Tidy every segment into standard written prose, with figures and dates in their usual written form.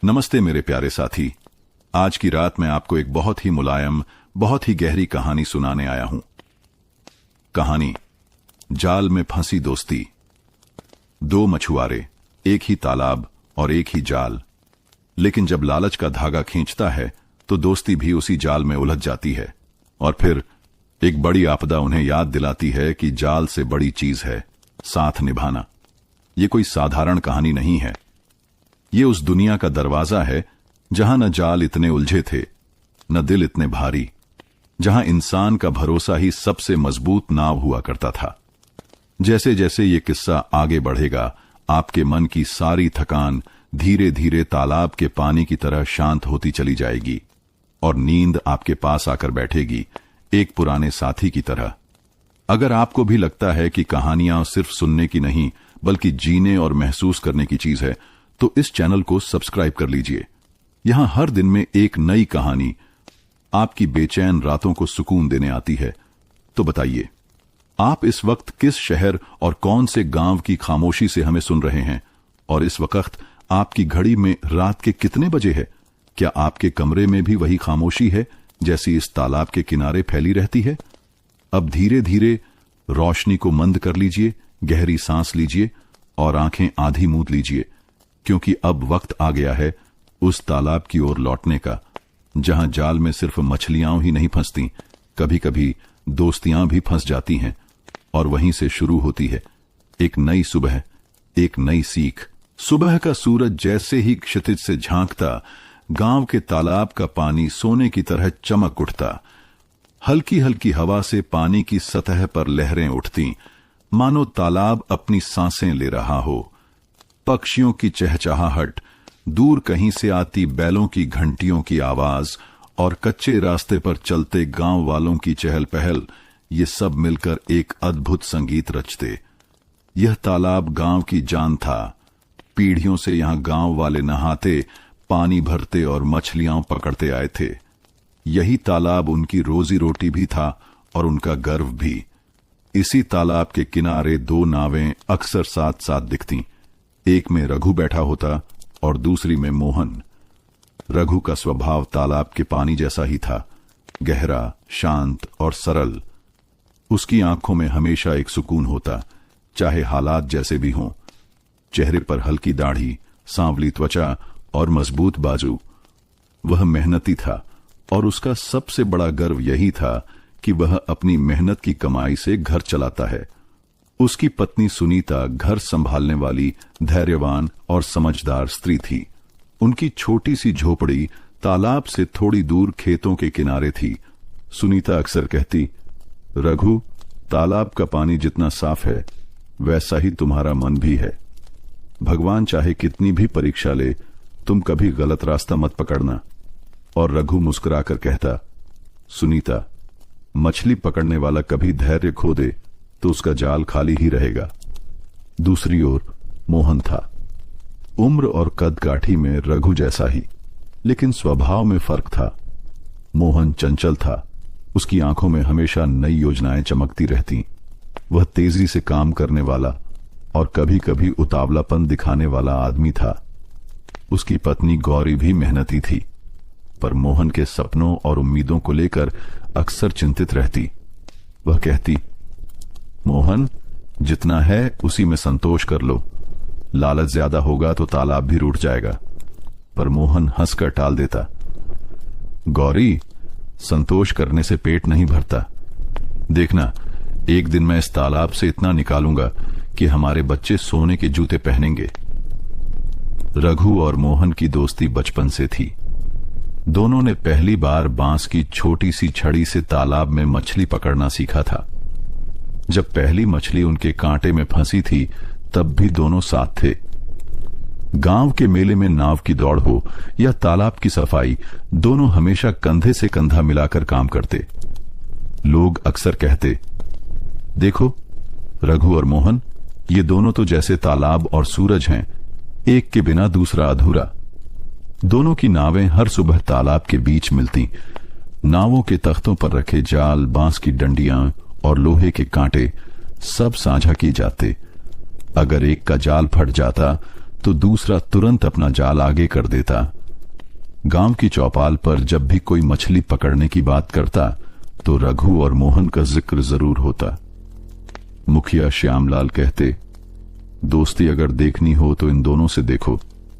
नमस्ते मेरे प्यारे साथी। आज की रात मैं आपको एक बहुत ही मुलायम, बहुत ही गहरी कहानी सुनाने आया हूं। कहानी जाल में फंसी दोस्ती। दो मछुआरे, एक ही तालाब और एक ही जाल। लेकिन जब लालच का धागा खींचता है तो दोस्ती भी उसी जाल में उलझ जाती है। और फिर एक बड़ी आपदा उन्हें याद दिलाती है कि जाल से बड़ी चीज है साथ निभाना। ये कोई साधारण कहानी नहीं है। ये उस दुनिया का दरवाजा है जहां न जाल इतने उलझे थे, न दिल इतने भारी, जहां इंसान का भरोसा ही सबसे मजबूत नाव हुआ करता था। जैसे जैसे ये किस्सा आगे बढ़ेगा, आपके मन की सारी थकान धीरे धीरे तालाब के पानी की तरह शांत होती चली जाएगी और नींद आपके पास आकर बैठेगी, एक पुराने साथी की तरह। अगर आपको भी लगता है कि कहानियां सिर्फ सुनने की नहीं बल्कि जीने और महसूस करने की चीज है, तो इस चैनल को सब्सक्राइब कर लीजिए। यहां हर दिन में एक नई कहानी आपकी बेचैन रातों को सुकून देने आती है। तो बताइए, आप इस वक्त किस शहर और कौन से गांव की खामोशी से हमें सुन रहे हैं? और इस वक्त आपकी घड़ी में रात के कितने बजे है? क्या आपके कमरे में भी वही खामोशी है जैसी इस तालाब के किनारे फैली रहती है? अब धीरे धीरे रोशनी को मंद कर लीजिए, गहरी सांस लीजिए और आंखें आधी मूंद लीजिए, क्योंकि अब वक्त आ गया है उस तालाब की ओर लौटने का जहां जाल में सिर्फ मछलियां ही नहीं फंसती, कभी कभी दोस्तियां भी फंस जाती हैं। और वहीं से शुरू होती है एक नई सुबह, एक नई सीख। सुबह का सूरज जैसे ही क्षितिज से झांकता, गांव के तालाब का पानी सोने की तरह चमक उठता। हल्की हल्की हवा से पानी की सतह पर लहरें उठती, मानो तालाब अपनी सांसें ले रहा हो। पक्षियों की चहचहाहट, दूर कहीं से आती बैलों की घंटियों की आवाज और कच्चे रास्ते पर चलते गांव वालों की चहल पहल, ये सब मिलकर एक अद्भुत संगीत रचते। यह तालाब गांव की जान था। पीढ़ियों से यहां गांव वाले नहाते, पानी भरते और मछलियां पकड़ते आए थे। यही तालाब उनकी रोजी रोटी भी था और उनका गर्व भी। इसी तालाब के किनारे दो नावें अक्सर साथ साथ दिखती। एक में रघु बैठा होता और दूसरी में मोहन। रघु का स्वभाव तालाब के पानी जैसा ही था, गहरा, शांत और सरल। उसकी आंखों में हमेशा एक सुकून होता, चाहे हालात जैसे भी हों। चेहरे पर हल्की दाढ़ी, सांवली त्वचा और मजबूत बाजू। वह मेहनती था और उसका सबसे बड़ा गर्व यही था कि वह अपनी मेहनत की कमाई से घर चलाता है। उसकी पत्नी सुनीता घर संभालने वाली, धैर्यवान और समझदार स्त्री थी। उनकी छोटी सी झोपड़ी तालाब से थोड़ी दूर खेतों के किनारे थी। सुनीता अक्सर कहती, रघु, तालाब का पानी जितना साफ है वैसा ही तुम्हारा मन भी है। भगवान चाहे कितनी भी परीक्षा ले, तुम कभी गलत रास्ता मत पकड़ना। और रघु मुस्कुराकर कहता, सुनीता, मछली पकड़ने वाला कभी धैर्य खो दे तो उसका जाल खाली ही रहेगा। दूसरी ओर मोहन था। उम्र और कद काठी में रघु जैसा ही, लेकिन स्वभाव में फर्क था। मोहन चंचल था। उसकी आंखों में हमेशा नई योजनाएं चमकती रहती। वह तेजी से काम करने वाला और कभी कभी उतावलापन दिखाने वाला आदमी था। उसकी पत्नी गौरी भी मेहनती थी, पर मोहन के सपनों और उम्मीदों को लेकर अक्सर चिंतित रहती। वह कहती, मोहन, जितना है उसी में संतोष कर लो। लालच ज्यादा होगा तो तालाब भी रूठ जाएगा। पर मोहन हंसकर टाल देता, गौरी, संतोष करने से पेट नहीं भरता। देखना, एक दिन मैं इस तालाब से इतना निकालूंगा कि हमारे बच्चे सोने के जूते पहनेंगे। रघु और मोहन की दोस्ती बचपन से थी। दोनों ने पहली बार बांस की छोटी सी छड़ी से तालाब में मछली पकड़ना सीखा था। जब पहली मछली उनके कांटे में फंसी थी, तब भी दोनों साथ थे। गांव के मेले में नाव की दौड़ हो या तालाब की सफाई, दोनों हमेशा कंधे से कंधा मिलाकर काम करते। लोग अक्सर कहते, देखो, रघु और मोहन, ये दोनों तो जैसे तालाब और सूरज हैं, एक के बिना दूसरा अधूरा। दोनों की नावें हर सुबह तालाब के बीच मिलती। नावों के तख्तों पर रखे जाल, बांस की डंडियां और लोहे के कांटे सब साझा किए जाते। अगर एक का जाल फट जाता तो दूसरा तुरंत अपना जाल आगे कर देता। गांव की चौपाल पर जब भी कोई मछली पकड़ने की बात करता तो रघु और मोहन का जिक्र जरूर होता। मुखिया श्यामलाल कहते, दोस्ती अगर देखनी हो तो इन दोनों से देखो,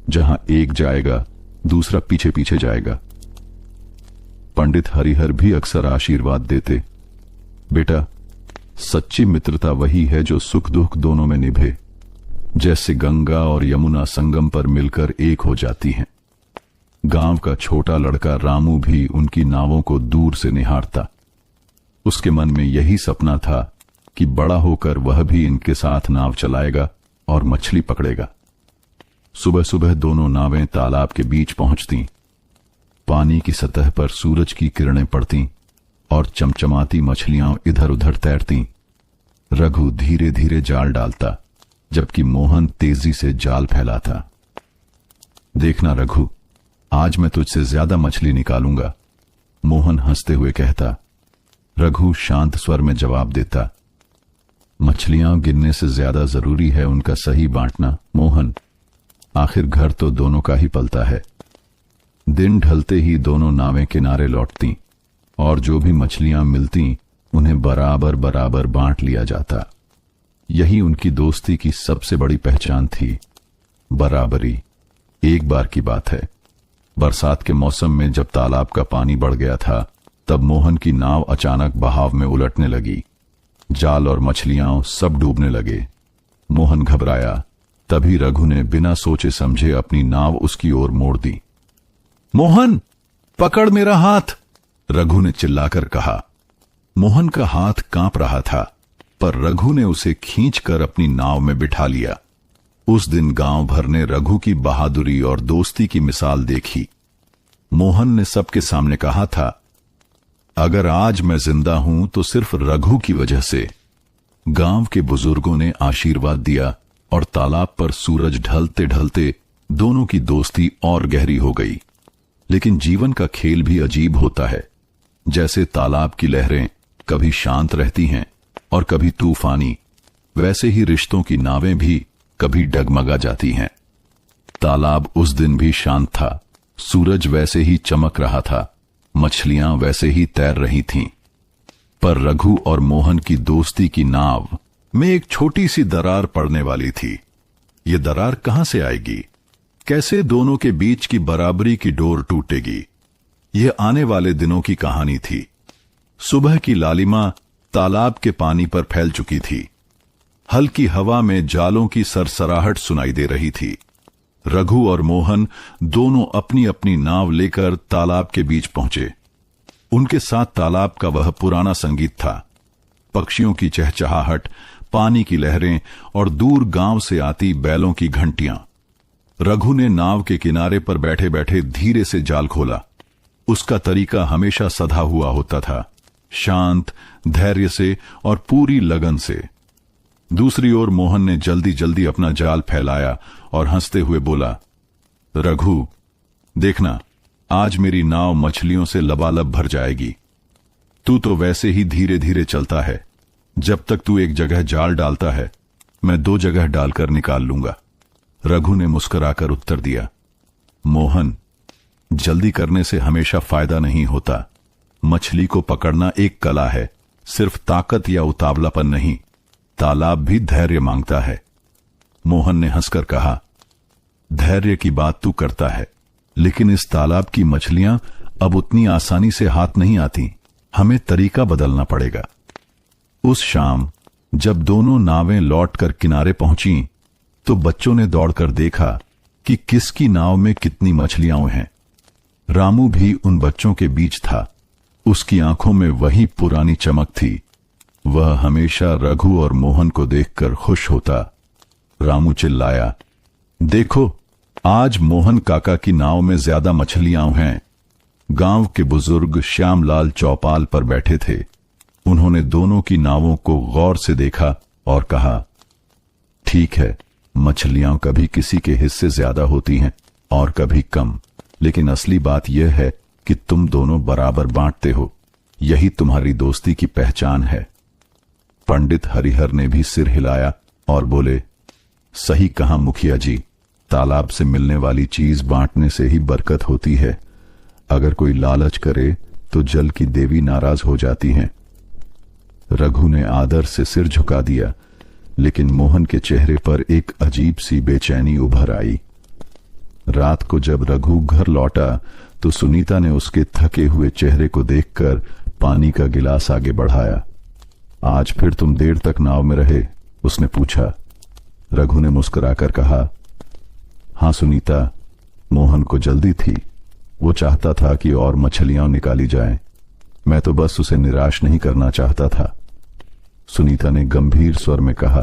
जहां एक जाएगा दूसरा पीछे पीछे जाएगा। पंडित हरिहर भी अक्सर आशीर्वाद देते, बेटा सच्ची मित्रता वही है जो सुख दुख दोनों में निभे, जैसे गंगा और यमुना संगम पर मिलकर एक हो जाती हैं। गांव का छोटा लड़का रामू भी उनकी नावों को दूर से निहारता। उसके मन में यही सपना था कि बड़ा होकर वह भी इनके साथ नाव चलाएगा और मछली पकड़ेगा। सुबह सुबह दोनों नावें तालाब के बीच पहुंचती। पानी की सतह पर सूरज की किरणें पड़ती और चमचमाती मछलियां इधर उधर तैरती। रघु धीरे धीरे जाल डालता, जबकि मोहन तेजी से जाल फैलाता। देखना रघु, आज मैं तुझसे ज्यादा मछली निकालूंगा, मोहन हंसते हुए कहता। रघु शांत स्वर में जवाब देता, मछलियां गिनने से ज्यादा जरूरी है उनका सही बांटना मोहन। आखिर घर तो दोनों का ही पलता है। दिन ढलते ही दोनों नावें किनारे लौटती और जो भी मछलियां मिलती उन्हें बराबर बराबर बांट लिया जाता। यही उनकी दोस्ती की सबसे बड़ी पहचान थी, बराबरी। एक बार की बात है, बरसात के मौसम में जब तालाब का पानी बढ़ गया था, तब मोहन की नाव अचानक बहाव में उलटने लगी। जाल और मछलियां सब डूबने लगे। मोहन घबराया। तभी रघु ने बिना सोचे समझे अपनी नाव उसकी ओर मोड़ दी। मोहन, पकड़ मेरा हाथ, रघु ने चिल्लाकर कहा। मोहन का हाथ कांप रहा था, पर रघु ने उसे खींचकर अपनी नाव में बिठा लिया। उस दिन गांव भर ने रघु की बहादुरी और दोस्ती की मिसाल देखी। मोहन ने सबके सामने कहा था, अगर आज मैं जिंदा हूं तो सिर्फ रघु की वजह से। गांव के बुजुर्गों ने आशीर्वाद दिया और तालाब पर सूरज ढलते ढलते दोनों की दोस्ती और गहरी हो गई। लेकिन जीवन का खेल भी अजीब होता है। जैसे तालाब की लहरें कभी शांत रहती हैं और कभी तूफानी, वैसे ही रिश्तों की नावें भी कभी डगमगा जाती हैं। तालाब उस दिन भी शांत था, सूरज वैसे ही चमक रहा था, मछलियां वैसे ही तैर रही थीं। पर रघु और मोहन की दोस्ती की नाव में एक छोटी सी दरार पड़ने वाली थी। ये दरार कहां से आएगी? कैसे दोनों के बीच की बराबरी की डोर टूटेगी? यह आने वाले दिनों की कहानी थी। सुबह की लालिमा तालाब के पानी पर फैल चुकी थी। हल्की हवा में जालों की सरसराहट सुनाई दे रही थी। रघु और मोहन दोनों अपनी अपनी नाव लेकर तालाब के बीच पहुंचे। उनके साथ तालाब का वह पुराना संगीत था, पक्षियों की चहचहाहट, पानी की लहरें और दूर गांव से आती बैलों की घंटियां। रघु ने नाव के किनारे पर बैठे बैठे धीरे से जाल खोला। उसका तरीका हमेशा सधा हुआ होता था, शांत, धैर्य से और पूरी लगन से। दूसरी ओर मोहन ने जल्दी जल्दी अपना जाल फैलाया और हंसते हुए बोला, रघु देखना, आज मेरी नाव मछलियों से लबालब भर जाएगी। तू तो वैसे ही धीरे धीरे चलता है। जब तक तू एक जगह जाल डालता है, मैं 2 जगह डालकर निकाल लूंगा। रघु ने मुस्कुराकर उत्तर दिया। मोहन, जल्दी करने से हमेशा फायदा नहीं होता। मछली को पकड़ना एक कला है, सिर्फ ताकत या उतावलापन नहीं। तालाब भी धैर्य मांगता है। मोहन ने हंसकर कहा, धैर्य की बात तू करता है, लेकिन इस तालाब की मछलियां अब उतनी आसानी से हाथ नहीं आती। हमें तरीका बदलना पड़ेगा। उस शाम जब दोनों नावें लौटकर किनारे पहुंची, तो बच्चों ने दौड़कर देखा कि किसकी नाव में कितनी मछलियां हैं। रामू भी उन बच्चों के बीच था। उसकी आंखों में वही पुरानी चमक थी। वह हमेशा रघु और मोहन को देखकर खुश होता। रामू चिल्लाया, देखो, आज मोहन काका की नाव में ज्यादा मछलियां हैं। गांव के बुजुर्ग श्यामलाल चौपाल पर बैठे थे। उन्होंने दोनों की नावों को गौर से देखा और कहा, ठीक है, मछलियां कभी किसी के हिस्से ज्यादा होती हैं और कभी कम, लेकिन असली बात यह है कि तुम दोनों बराबर बांटते हो। यही तुम्हारी दोस्ती की पहचान है। पंडित हरिहर ने भी सिर हिलाया और बोले, सही कहा मुखिया जी, तालाब से मिलने वाली चीज बांटने से ही बरकत होती है। अगर कोई लालच करे तो जल की देवी नाराज हो जाती हैं। रघु ने आदर से सिर झुका दिया, लेकिन मोहन के चेहरे पर एक अजीब सी बेचैनी उभर आई। रात को जब रघु घर लौटा तो सुनीता ने उसके थके हुए चेहरे को देखकर पानी का गिलास आगे बढ़ाया। आज फिर तुम देर तक नाव में रहे? उसने पूछा। रघु ने मुस्कुराकर कहा, हां सुनीता, मोहन को जल्दी थी। वो चाहता था कि और मछलियां निकाली जाएं। मैं तो बस उसे निराश नहीं करना चाहता था। सुनीता ने गंभीर स्वर में कहा,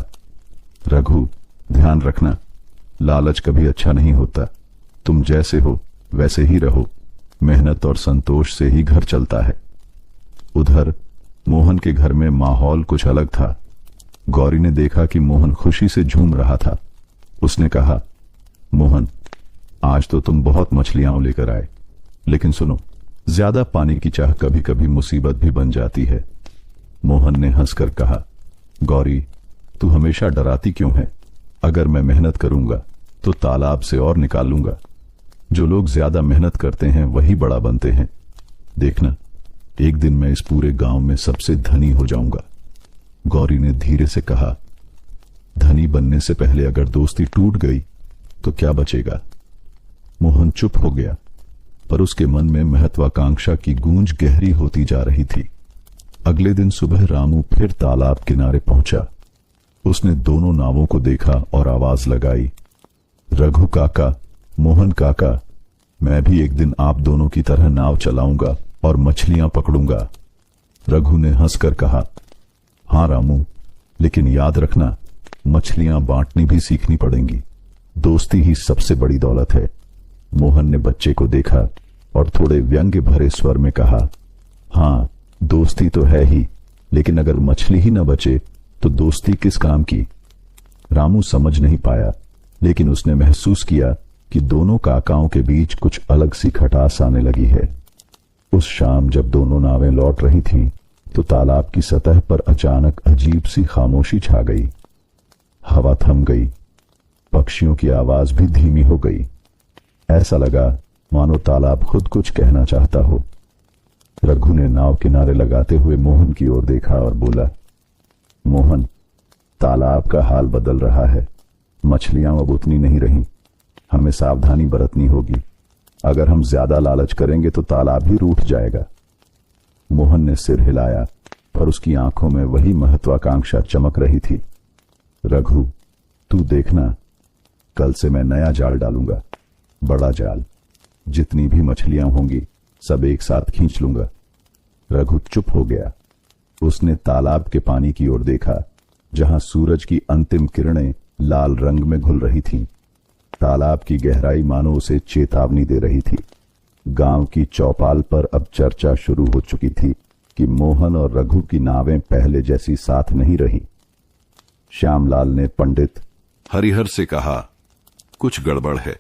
रघु, ध्यान रखना, लालच कभी अच्छा नहीं होता। तुम जैसे हो वैसे ही रहो। मेहनत और संतोष से ही घर चलता है। उधर मोहन के घर में माहौल कुछ अलग था। गौरी ने देखा कि मोहन खुशी से झूम रहा था। उसने कहा, मोहन, आज तो तुम बहुत मछलियां लेकर आए, लेकिन सुनो, ज्यादा पानी की चाह कभी कभी मुसीबत भी बन जाती है। मोहन ने हंसकर कहा, गौरी, तू हमेशा डराती क्यों है? अगर मैं मेहनत करूंगा तो तालाब से और निकालूंगा। जो लोग ज्यादा मेहनत करते हैं वही बड़ा बनते हैं। देखना, एक दिन मैं इस पूरे गांव में सबसे धनी हो जाऊंगा। गौरी ने धीरे से कहा, धनी बनने से पहले अगर दोस्ती टूट गई तो क्या बचेगा? मोहन चुप हो गया, पर उसके मन में महत्वाकांक्षा की गूंज गहरी होती जा रही थी। अगले दिन सुबह रामू फिर तालाब किनारे पहुंचा। उसने दोनों नावों को देखा और आवाज लगाई, रघु काका, मोहन काका, मैं भी एक दिन आप दोनों की तरह नाव चलाऊंगा और मछलियां पकड़ूंगा। रघु ने हंसकर कहा, हां रामू, लेकिन याद रखना, मछलियां बांटनी भी सीखनी पड़ेंगी। दोस्ती ही सबसे बड़ी दौलत है। मोहन ने बच्चे को देखा और थोड़े व्यंग्य भरे स्वर में कहा, हां, दोस्ती तो है ही, लेकिन अगर मछली ही न बचे तो दोस्ती किस काम की? रामू समझ नहीं पाया, लेकिन उसने महसूस किया कि दोनों काकाओं के बीच कुछ अलग सी खटास आने लगी है। उस शाम जब दोनों नावें लौट रही थीं, तो तालाब की सतह पर अचानक अजीब सी खामोशी छा गई। हवा थम गई, पक्षियों की आवाज भी धीमी हो गई। ऐसा लगा मानो तालाब खुद कुछ कहना चाहता हो। रघु ने नाव किनारे लगाते हुए मोहन की ओर देखा और बोला, मोहन, तालाब का हाल बदल रहा है। मछलियां अब उतनी नहीं रहीं। हमें सावधानी बरतनी होगी। अगर हम ज्यादा लालच करेंगे तो तालाब ही रूठ जाएगा। मोहन ने सिर हिलाया, पर उसकी आंखों में वही महत्वाकांक्षा चमक रही थी। रघु, तू देखना, कल से मैं नया जाल डालूंगा, बड़ा जाल। जितनी भी मछलियां होंगी सब एक साथ खींच लूंगा। रघु चुप हो गया। उसने तालाब के पानी की ओर देखा, जहां सूरज की अंतिम किरणें लाल रंग में घुल रही थीं। तालाब की गहराई मानो उसे चेतावनी दे रही थी। गांव की चौपाल पर अब चर्चा शुरू हो चुकी थी कि मोहन और रघु की नावें पहले जैसी साथ नहीं रही। श्यामलाल ने पंडित हरिहर से कहा, कुछ गड़बड़ है।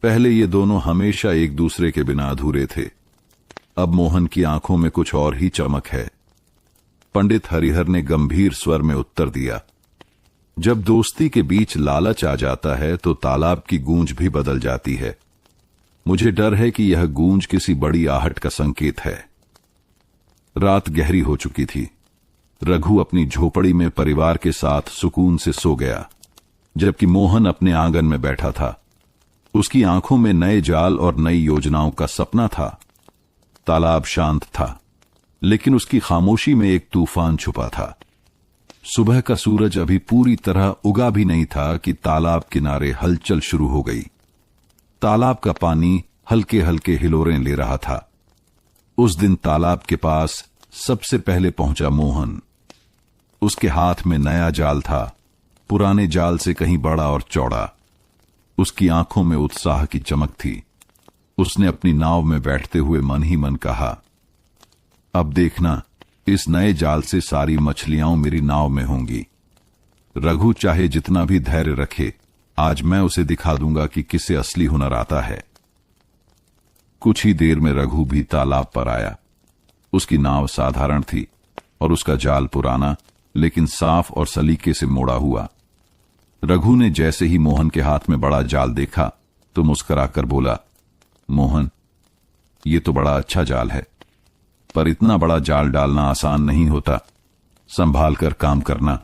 पहले ये दोनों हमेशा एक दूसरे के बिना अधूरे थे। अब मोहन की आंखों में कुछ और ही चमक है। पंडित हरिहर ने गंभीर स्वर में उत्तर दिया, जब दोस्ती के बीच लालच आ जाता है तो तालाब की गूंज भी बदल जाती है। मुझे डर है कि यह गूंज किसी बड़ी आहट का संकेत है। रात गहरी हो चुकी थी। रघु अपनी झोपड़ी में परिवार के साथ सुकून से सो गया, जबकि मोहन अपने आंगन में बैठा था। उसकी आंखों में नए जाल और नई योजनाओं का सपना था। तालाब शांत था, लेकिन उसकी खामोशी में एक तूफान छुपा था। सुबह का सूरज अभी पूरी तरह उगा भी नहीं था कि तालाब किनारे हलचल शुरू हो गई। तालाब का पानी हल्के हल्के हिलोरें ले रहा था। उस दिन तालाब के पास सबसे पहले पहुंचा मोहन। उसके हाथ में नया जाल था, पुराने जाल से कहीं बड़ा और चौड़ा। उसकी आंखों में उत्साह की चमक थी। उसने अपनी नाव में बैठते हुए मन ही मन कहा, अब देखना, इस नए जाल से सारी मछलियां मेरी नाव में होंगी। रघु चाहे जितना भी धैर्य रखे, आज मैं उसे दिखा दूंगा कि किसे असली हुनर आता है। कुछ ही देर में रघु भी तालाब पर आया। उसकी नाव साधारण थी और उसका जाल पुराना लेकिन साफ और सलीके से मोड़ा हुआ। रघु ने जैसे ही मोहन के हाथ में बड़ा जाल देखा तो मुस्कुराकर बोला, मोहन, ये तो बड़ा अच्छा जाल है, पर इतना बड़ा जाल डालना आसान नहीं होता, संभाल कर काम करना।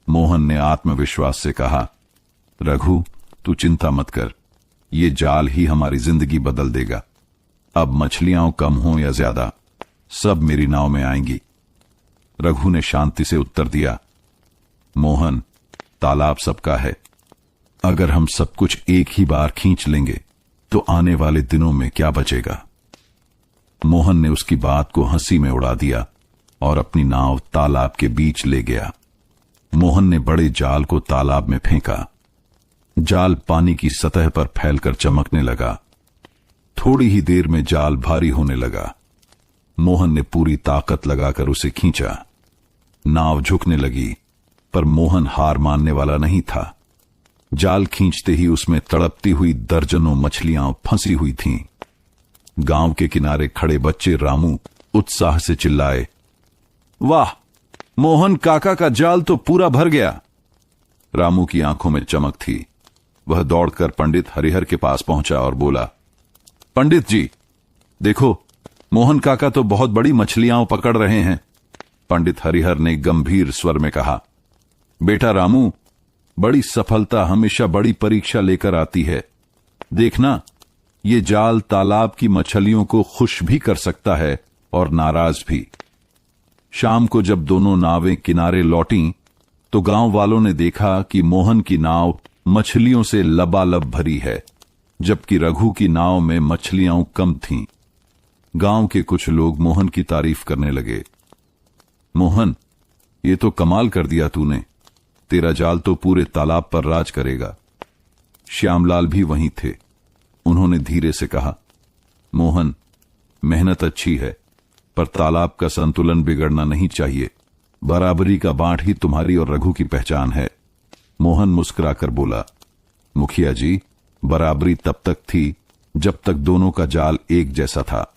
मोहन ने आत्मविश्वास से कहा, रघु, तू चिंता मत कर, ये जाल ही हमारी जिंदगी बदल देगा। अब मछलियां कम हो या ज्यादा, सब मेरी नाव में आएंगी। रघु ने शांति से उत्तर दिया, मोहन, तालाब सबका है, अगर हम सब कुछ एक ही बार खींच लेंगे तो आने वाले दिनों में क्या बचेगा। मोहन ने उसकी बात को हंसी में उड़ा दिया और अपनी नाव तालाब के बीच ले गया। मोहन ने बड़े जाल को तालाब में फेंका। जाल पानी की सतह पर फैलकर चमकने लगा। थोड़ी ही देर में जाल भारी होने लगा। मोहन ने पूरी ताकत लगाकर उसे खींचा। नाव झुकने लगी, पर मोहन हार मानने वाला नहीं था। जाल खींचते ही उसमें तड़पती हुई दर्जनों मछलियां फंसी हुई थीं। गांव के किनारे खड़े बच्चे रामू उत्साह से चिल्लाए, वाह, मोहन काका का जाल तो पूरा भर गया। रामू की आंखों में चमक थी। वह दौड़कर पंडित हरिहर के पास पहुंचा और बोला, पंडित जी, देखो, मोहन काका तो बहुत बड़ी मछलियां पकड़ रहे हैं। पंडित हरिहर ने गंभीर स्वर में कहा, बेटा रामू, बड़ी सफलता हमेशा बड़ी परीक्षा लेकर आती है। देखना, ये जाल तालाब की मछलियों को खुश भी कर सकता है और नाराज भी। शाम को जब दोनों नावें किनारे लौटीं, तो गांव वालों ने देखा कि मोहन की नाव मछलियों से लबालब भरी है, जबकि रघु की नाव में मछलियां कम थीं। गांव के कुछ लोग मोहन की तारीफ करने लगे। मोहन, ये तो कमाल कर दिया तूने, तेरा जाल तो पूरे तालाब पर राज करेगा। श्यामलाल भी वहीं थे। उन्होंने धीरे से कहा, मोहन, मेहनत अच्छी है, पर तालाब का संतुलन बिगड़ना नहीं चाहिए। बराबरी का बांट ही तुम्हारी और रघु की पहचान है। मोहन मुस्कुराकर बोला, मुखिया जी, बराबरी तब तक थी जब तक दोनों का जाल एक जैसा था।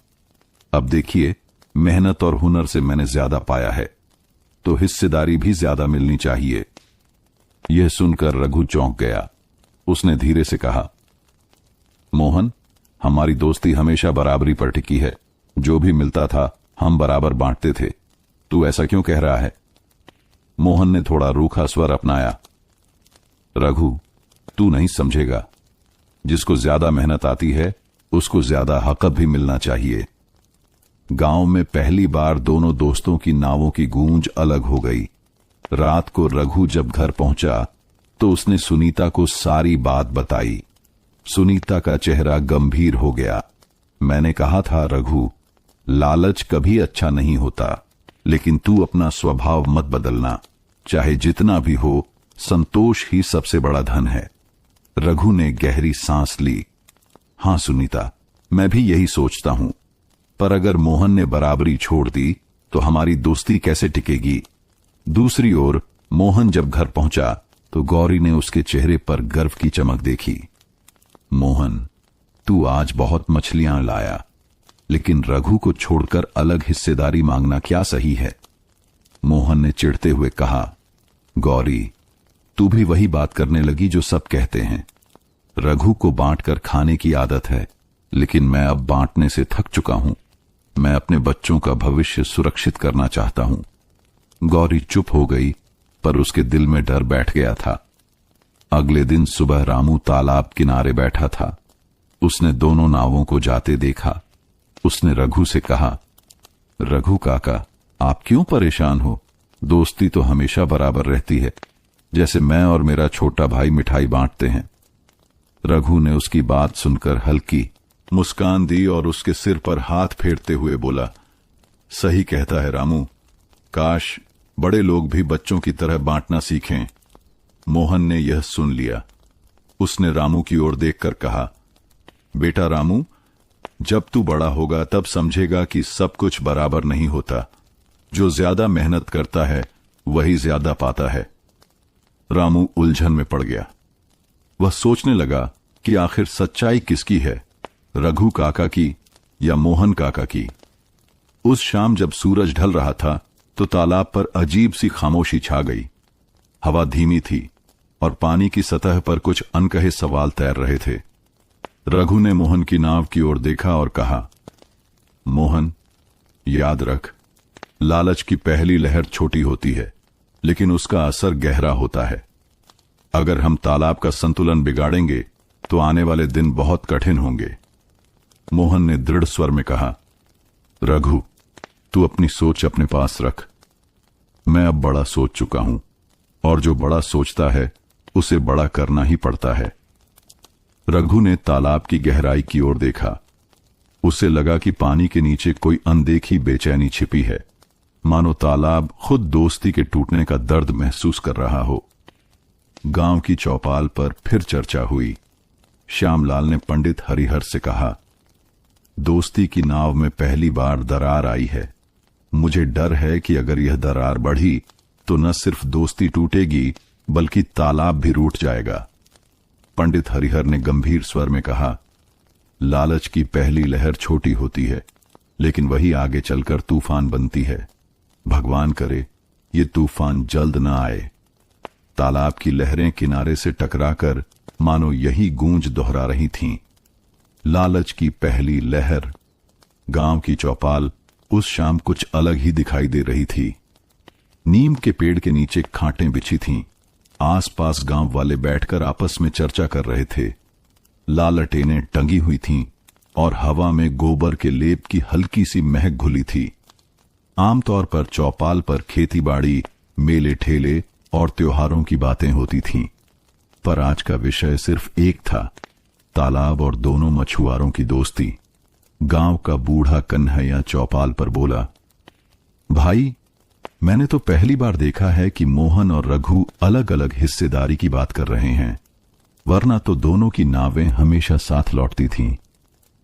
अब देखिए, मेहनत और हुनर से मैंने ज्यादा पाया है, तो हिस्सेदारी भी ज्यादा मिलनी चाहिए। यह सुनकर रघु चौंक गया। उसने धीरे से कहा, मोहन, हमारी दोस्ती हमेशा बराबरी पर टिकी है। जो भी मिलता था हम बराबर बांटते थे। तू ऐसा क्यों कह रहा है? मोहन ने थोड़ा रूखा स्वर अपनाया। रघु, तू नहीं समझेगा। जिसको ज्यादा मेहनत आती है उसको ज्यादा हक भी मिलना चाहिए। गांव में पहली बार दोनों दोस्तों की नावों की गूंज अलग हो गई। रात को रघु जब घर पहुंचा तो उसने सुनीता को सारी बात बताई। सुनीता का चेहरा गंभीर हो गया। मैंने कहा था रघु, लालच कभी अच्छा नहीं होता, लेकिन तू अपना स्वभाव मत बदलना। चाहे जितना भी हो, संतोष ही सबसे बड़ा धन है। रघु ने गहरी सांस ली। हां सुनीता, मैं भी यही सोचता हूं, पर अगर मोहन ने बराबरी छोड़ दी तो हमारी दोस्ती कैसे टिकेगी? दूसरी ओर मोहन जब घर पहुंचा तो गौरी ने उसके चेहरे पर गर्व की चमक देखी। मोहन, तू आज बहुत मछलियां लाया, लेकिन रघु को छोड़कर अलग हिस्सेदारी मांगना क्या सही है? मोहन ने चिढ़ते हुए कहा, गौरी, तू भी वही बात करने लगी जो सब कहते हैं। रघु को बांटकर खाने की आदत है, लेकिन मैं अब बांटने से थक चुका हूं। मैं अपने बच्चों का भविष्य सुरक्षित करना चाहता हूं। गौरी चुप हो गई, पर उसके दिल में डर बैठ गया था। अगले दिन सुबह रामू तालाब किनारे बैठा था। उसने दोनों नावों को जाते देखा। उसने रघु से कहा, रघु काका, आप क्यों परेशान हो? दोस्ती तो हमेशा बराबर रहती है, जैसे मैं और मेरा छोटा भाई मिठाई बांटते हैं। रघु ने उसकी बात सुनकर हल्की मुस्कान दी और उसके सिर पर हाथ फेरते हुए बोला, सही कहता है रामू, काश बड़े लोग भी बच्चों की तरह बांटना सीखें। मोहन ने यह सुन लिया। उसने रामू की ओर देखकर कहा, बेटा रामू, जब तू बड़ा होगा तब समझेगा कि सब कुछ बराबर नहीं होता। जो ज्यादा मेहनत करता है वही ज्यादा पाता है। रामू उलझन में पड़ गया। वह सोचने लगा कि आखिर सच्चाई किसकी है, रघु काका की या मोहन काका की। उस शाम जब सूरज ढल रहा था तो तालाब पर अजीब सी खामोशी छा गई। हवा धीमी थी। और पानी की सतह पर कुछ अनकहे सवाल तैर रहे थे। रघु ने मोहन की नाव की ओर देखा और कहा, मोहन, याद रख, लालच की पहली लहर छोटी होती है, लेकिन उसका असर गहरा होता है। अगर हम तालाब का संतुलन बिगाड़ेंगे तो आने वाले दिन बहुत कठिन होंगे। मोहन ने दृढ़ स्वर में कहा, रघु, तू अपनी सोच अपने पास रख। मैं अब बड़ा सोच चुका हूं, और जो बड़ा सोचता है उसे बड़ा करना ही पड़ता है। रघु ने तालाब की गहराई की ओर देखा। उसे लगा कि पानी के नीचे कोई अनदेखी बेचैनी छिपी है, मानो तालाब खुद दोस्ती के टूटने का दर्द महसूस कर रहा हो। गांव की चौपाल पर फिर चर्चा हुई। श्यामलाल ने पंडित हरिहर से कहा, दोस्ती की नाव में पहली बार दरार आई है। मुझे डर है कि अगर यह दरार बढ़ी तो न सिर्फ दोस्ती टूटेगी बल्कि तालाब भी रूठ जाएगा। पंडित हरिहर ने गंभीर स्वर में कहा, लालच की पहली लहर छोटी होती है, लेकिन वही आगे चलकर तूफान बनती है। भगवान करे ये तूफान जल्द न आए। तालाब की लहरें किनारे से टकराकर मानो यही गूंज दोहरा रही थीं। लालच की पहली लहर। गांव की चौपाल उस शाम कुछ अलग ही दिखाई दे रही थी। नीम के पेड़ के नीचे खाटें बिछी थीं। आसपास गांव वाले बैठकर आपस में चर्चा कर रहे थे। लालटेनें टंगी हुई थीं और हवा में गोबर के लेप की हल्की सी महक घुली थी। आमतौर पर चौपाल पर खेतीबाड़ी, मेले ठेले और त्योहारों की बातें होती थीं, पर आज का विषय सिर्फ एक था, तालाब और दोनों मछुआरों की दोस्ती। गांव का बूढ़ा कन्हैया चौपाल पर बोला, भाई, मैंने तो पहली बार देखा है कि मोहन और रघु अलग अलग हिस्सेदारी की बात कर रहे हैं, वरना तो दोनों की नावें हमेशा साथ लौटती थीं।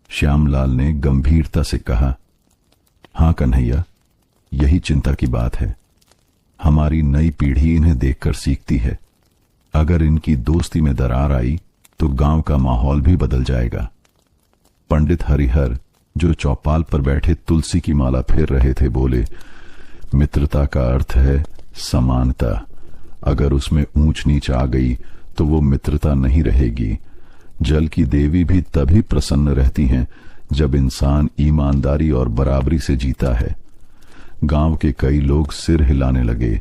श्यामलाल ने गंभीरता से कहा, हां कन्हैया, यही चिंता की बात है। हमारी नई पीढ़ी इन्हें देखकर सीखती है। अगर इनकी दोस्ती में दरार आई तो गांव का माहौल भी बदल जाएगा। पंडित हरिहर, जो चौपाल पर बैठे तुलसी की माला फेर रहे थे, बोले, मित्रता का अर्थ है समानता। अगर उसमें ऊंच नीच आ गई तो वो मित्रता नहीं रहेगी। जल की देवी भी तभी प्रसन्न रहती हैं जब इंसान ईमानदारी और बराबरी से जीता है। गांव के कई लोग सिर हिलाने लगे।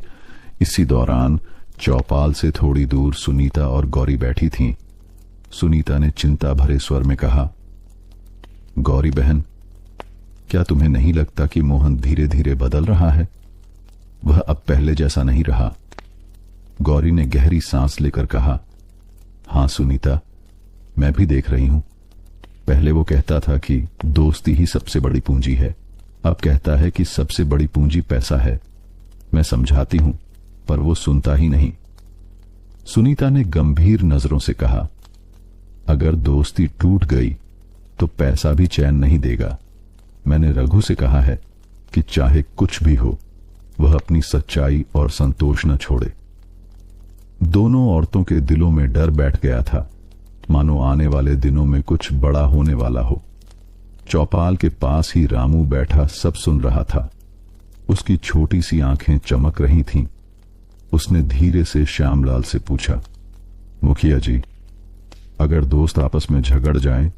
इसी दौरान चौपाल से थोड़ी दूर सुनीता और गौरी बैठी थीं। सुनीता ने चिंता भरे स्वर में कहा, गौरी बहन, क्या तुम्हें नहीं लगता कि मोहन धीरे धीरे बदल रहा है? वह अब पहले जैसा नहीं रहा। गौरी ने गहरी सांस लेकर कहा, हां सुनीता, मैं भी देख रही हूं। पहले वो कहता था कि दोस्ती ही सबसे बड़ी पूंजी है, अब कहता है कि सबसे बड़ी पूंजी पैसा है। मैं समझाती हूं, पर वो सुनता ही नहीं। सुनीता ने गंभीर नजरों से कहा, अगर दोस्ती टूट गई तो पैसा भी चैन नहीं देगा। मैंने रघु से कहा है कि चाहे कुछ भी हो, वह अपनी सच्चाई और संतोष न छोड़े। दोनों औरतों के दिलों में डर बैठ गया था, मानो आने वाले दिनों में कुछ बड़ा होने वाला हो। चौपाल के पास ही रामू बैठा सब सुन रहा था। उसकी छोटी सी आंखें चमक रही थीं। उसने धीरे से श्यामलाल से पूछा, मुखिया जी, अगर दोस्त आपस में झगड़ जाएं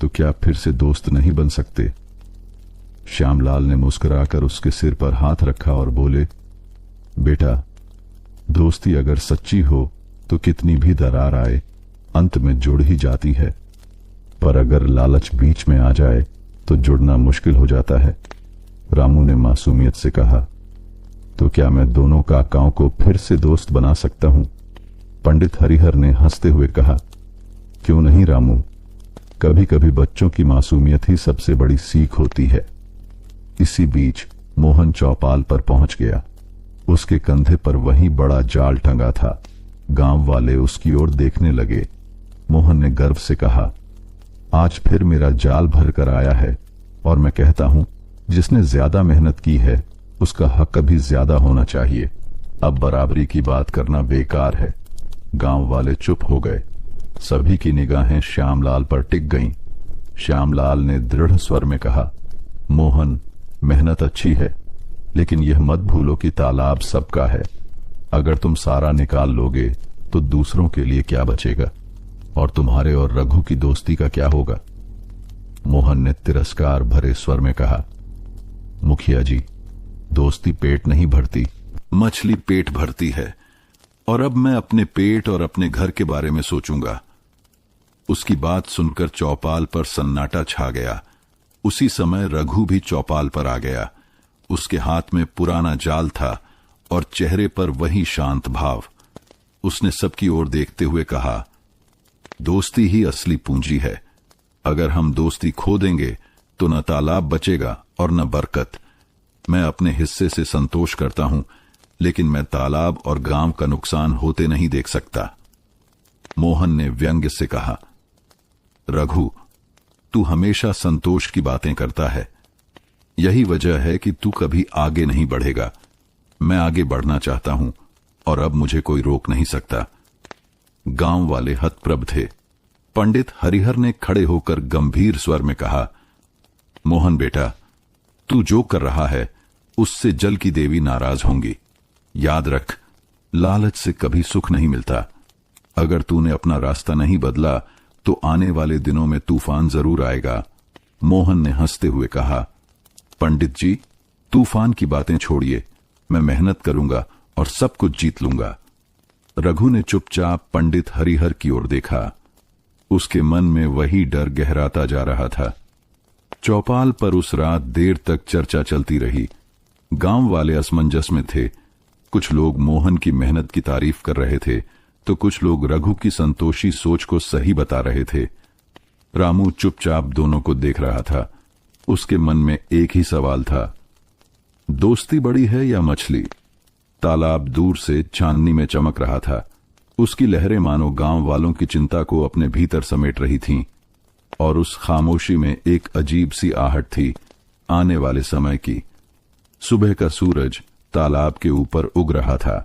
तो क्या फिर से दोस्त नहीं बन सकते? श्यामलाल ने मुस्कुराकर उसके सिर पर हाथ रखा और बोले, बेटा, दोस्ती अगर सच्ची हो तो कितनी भी दरार आए अंत में जुड़ ही जाती है, पर अगर लालच बीच में आ जाए तो जुड़ना मुश्किल हो जाता है। रामू ने मासूमियत से कहा, तो क्या मैं दोनों काकाओं को फिर से दोस्त बना सकता हूं? पंडित हरिहर ने हंसते हुए कहा, क्यों नहीं रामू, कभी कभी बच्चों की मासूमियत ही सबसे बड़ी सीख होती है। इसी बीच मोहन चौपाल पर पहुंच गया। उसके कंधे पर वही बड़ा जाल टंगा था। गांव वाले उसकी ओर देखने लगे। मोहन ने गर्व से कहा, आज फिर मेरा जाल भर कर आया है, और मैं कहता हूं, जिसने ज्यादा मेहनत की है उसका हक भी ज्यादा होना चाहिए। अब बराबरी की बात करना बेकार है। गांव वाले चुप हो गए। सभी की निगाहें श्यामलाल पर टिक गईं। श्यामलाल ने दृढ़ स्वर में कहा, मोहन, मेहनत अच्छी है, लेकिन यह मत भूलो कि तालाब सबका है। अगर तुम सारा निकाल लोगे तो दूसरों के लिए क्या बचेगा? और तुम्हारे और रघु की दोस्ती का क्या होगा? मोहन ने तिरस्कार भरे स्वर में कहा, मुखिया जी, दोस्ती पेट नहीं भरती, मछली पेट भरती है। और अब मैं अपने पेट और अपने घर के बारे में सोचूंगा। उसकी बात सुनकर चौपाल पर सन्नाटा छा गया। उसी समय रघु भी चौपाल पर आ गया। उसके हाथ में पुराना जाल था और चेहरे पर वही शांत भाव। उसने सबकी ओर देखते हुए कहा, दोस्ती ही असली पूंजी है। अगर हम दोस्ती खो देंगे तो न तालाब बचेगा और न बरकत। मैं अपने हिस्से से संतोष करता हूं, लेकिन मैं तालाब और गांव का नुकसान होते नहीं देख सकता। मोहन ने व्यंग्य से कहा, रघु, तू हमेशा संतोष की बातें करता है। यही वजह है कि तू कभी आगे नहीं बढ़ेगा। मैं आगे बढ़ना चाहता हूं और अब मुझे कोई रोक नहीं सकता। गांव वाले हतप्रभ थे। पंडित हरिहर ने खड़े होकर गंभीर स्वर में कहा, मोहन बेटा, तू जो कर रहा है उससे जल की देवी नाराज होंगी। याद रख, लालच से कभी सुख नहीं मिलता। अगर तूने अपना रास्ता नहीं बदला तो आने वाले दिनों में तूफान जरूर आएगा। मोहन ने हंसते हुए कहा, पंडित जी, तूफान की बातें छोड़िए। मैं मेहनत करूंगा और सब कुछ जीत लूंगा। रघु ने चुपचाप पंडित हरिहर की ओर देखा। उसके मन में वही डर गहराता जा रहा था। चौपाल पर उस रात देर तक चर्चा चलती रही। गांव वाले असमंजस में थे। कुछ लोग मोहन की मेहनत की तारीफ कर रहे थे तो कुछ लोग रघु की संतोषी सोच को सही बता रहे थे। रामू चुपचाप दोनों को देख रहा था। उसके मन में एक ही सवाल था, दोस्ती बड़ी है या मछली? तालाब दूर से चांदनी में चमक रहा था। उसकी लहरें मानो गांव वालों की चिंता को अपने भीतर समेट रही थीं, और उस खामोशी में एक अजीब सी आहट थी, आने वाले समय की। सुबह का सूरज तालाब के ऊपर उग रहा था।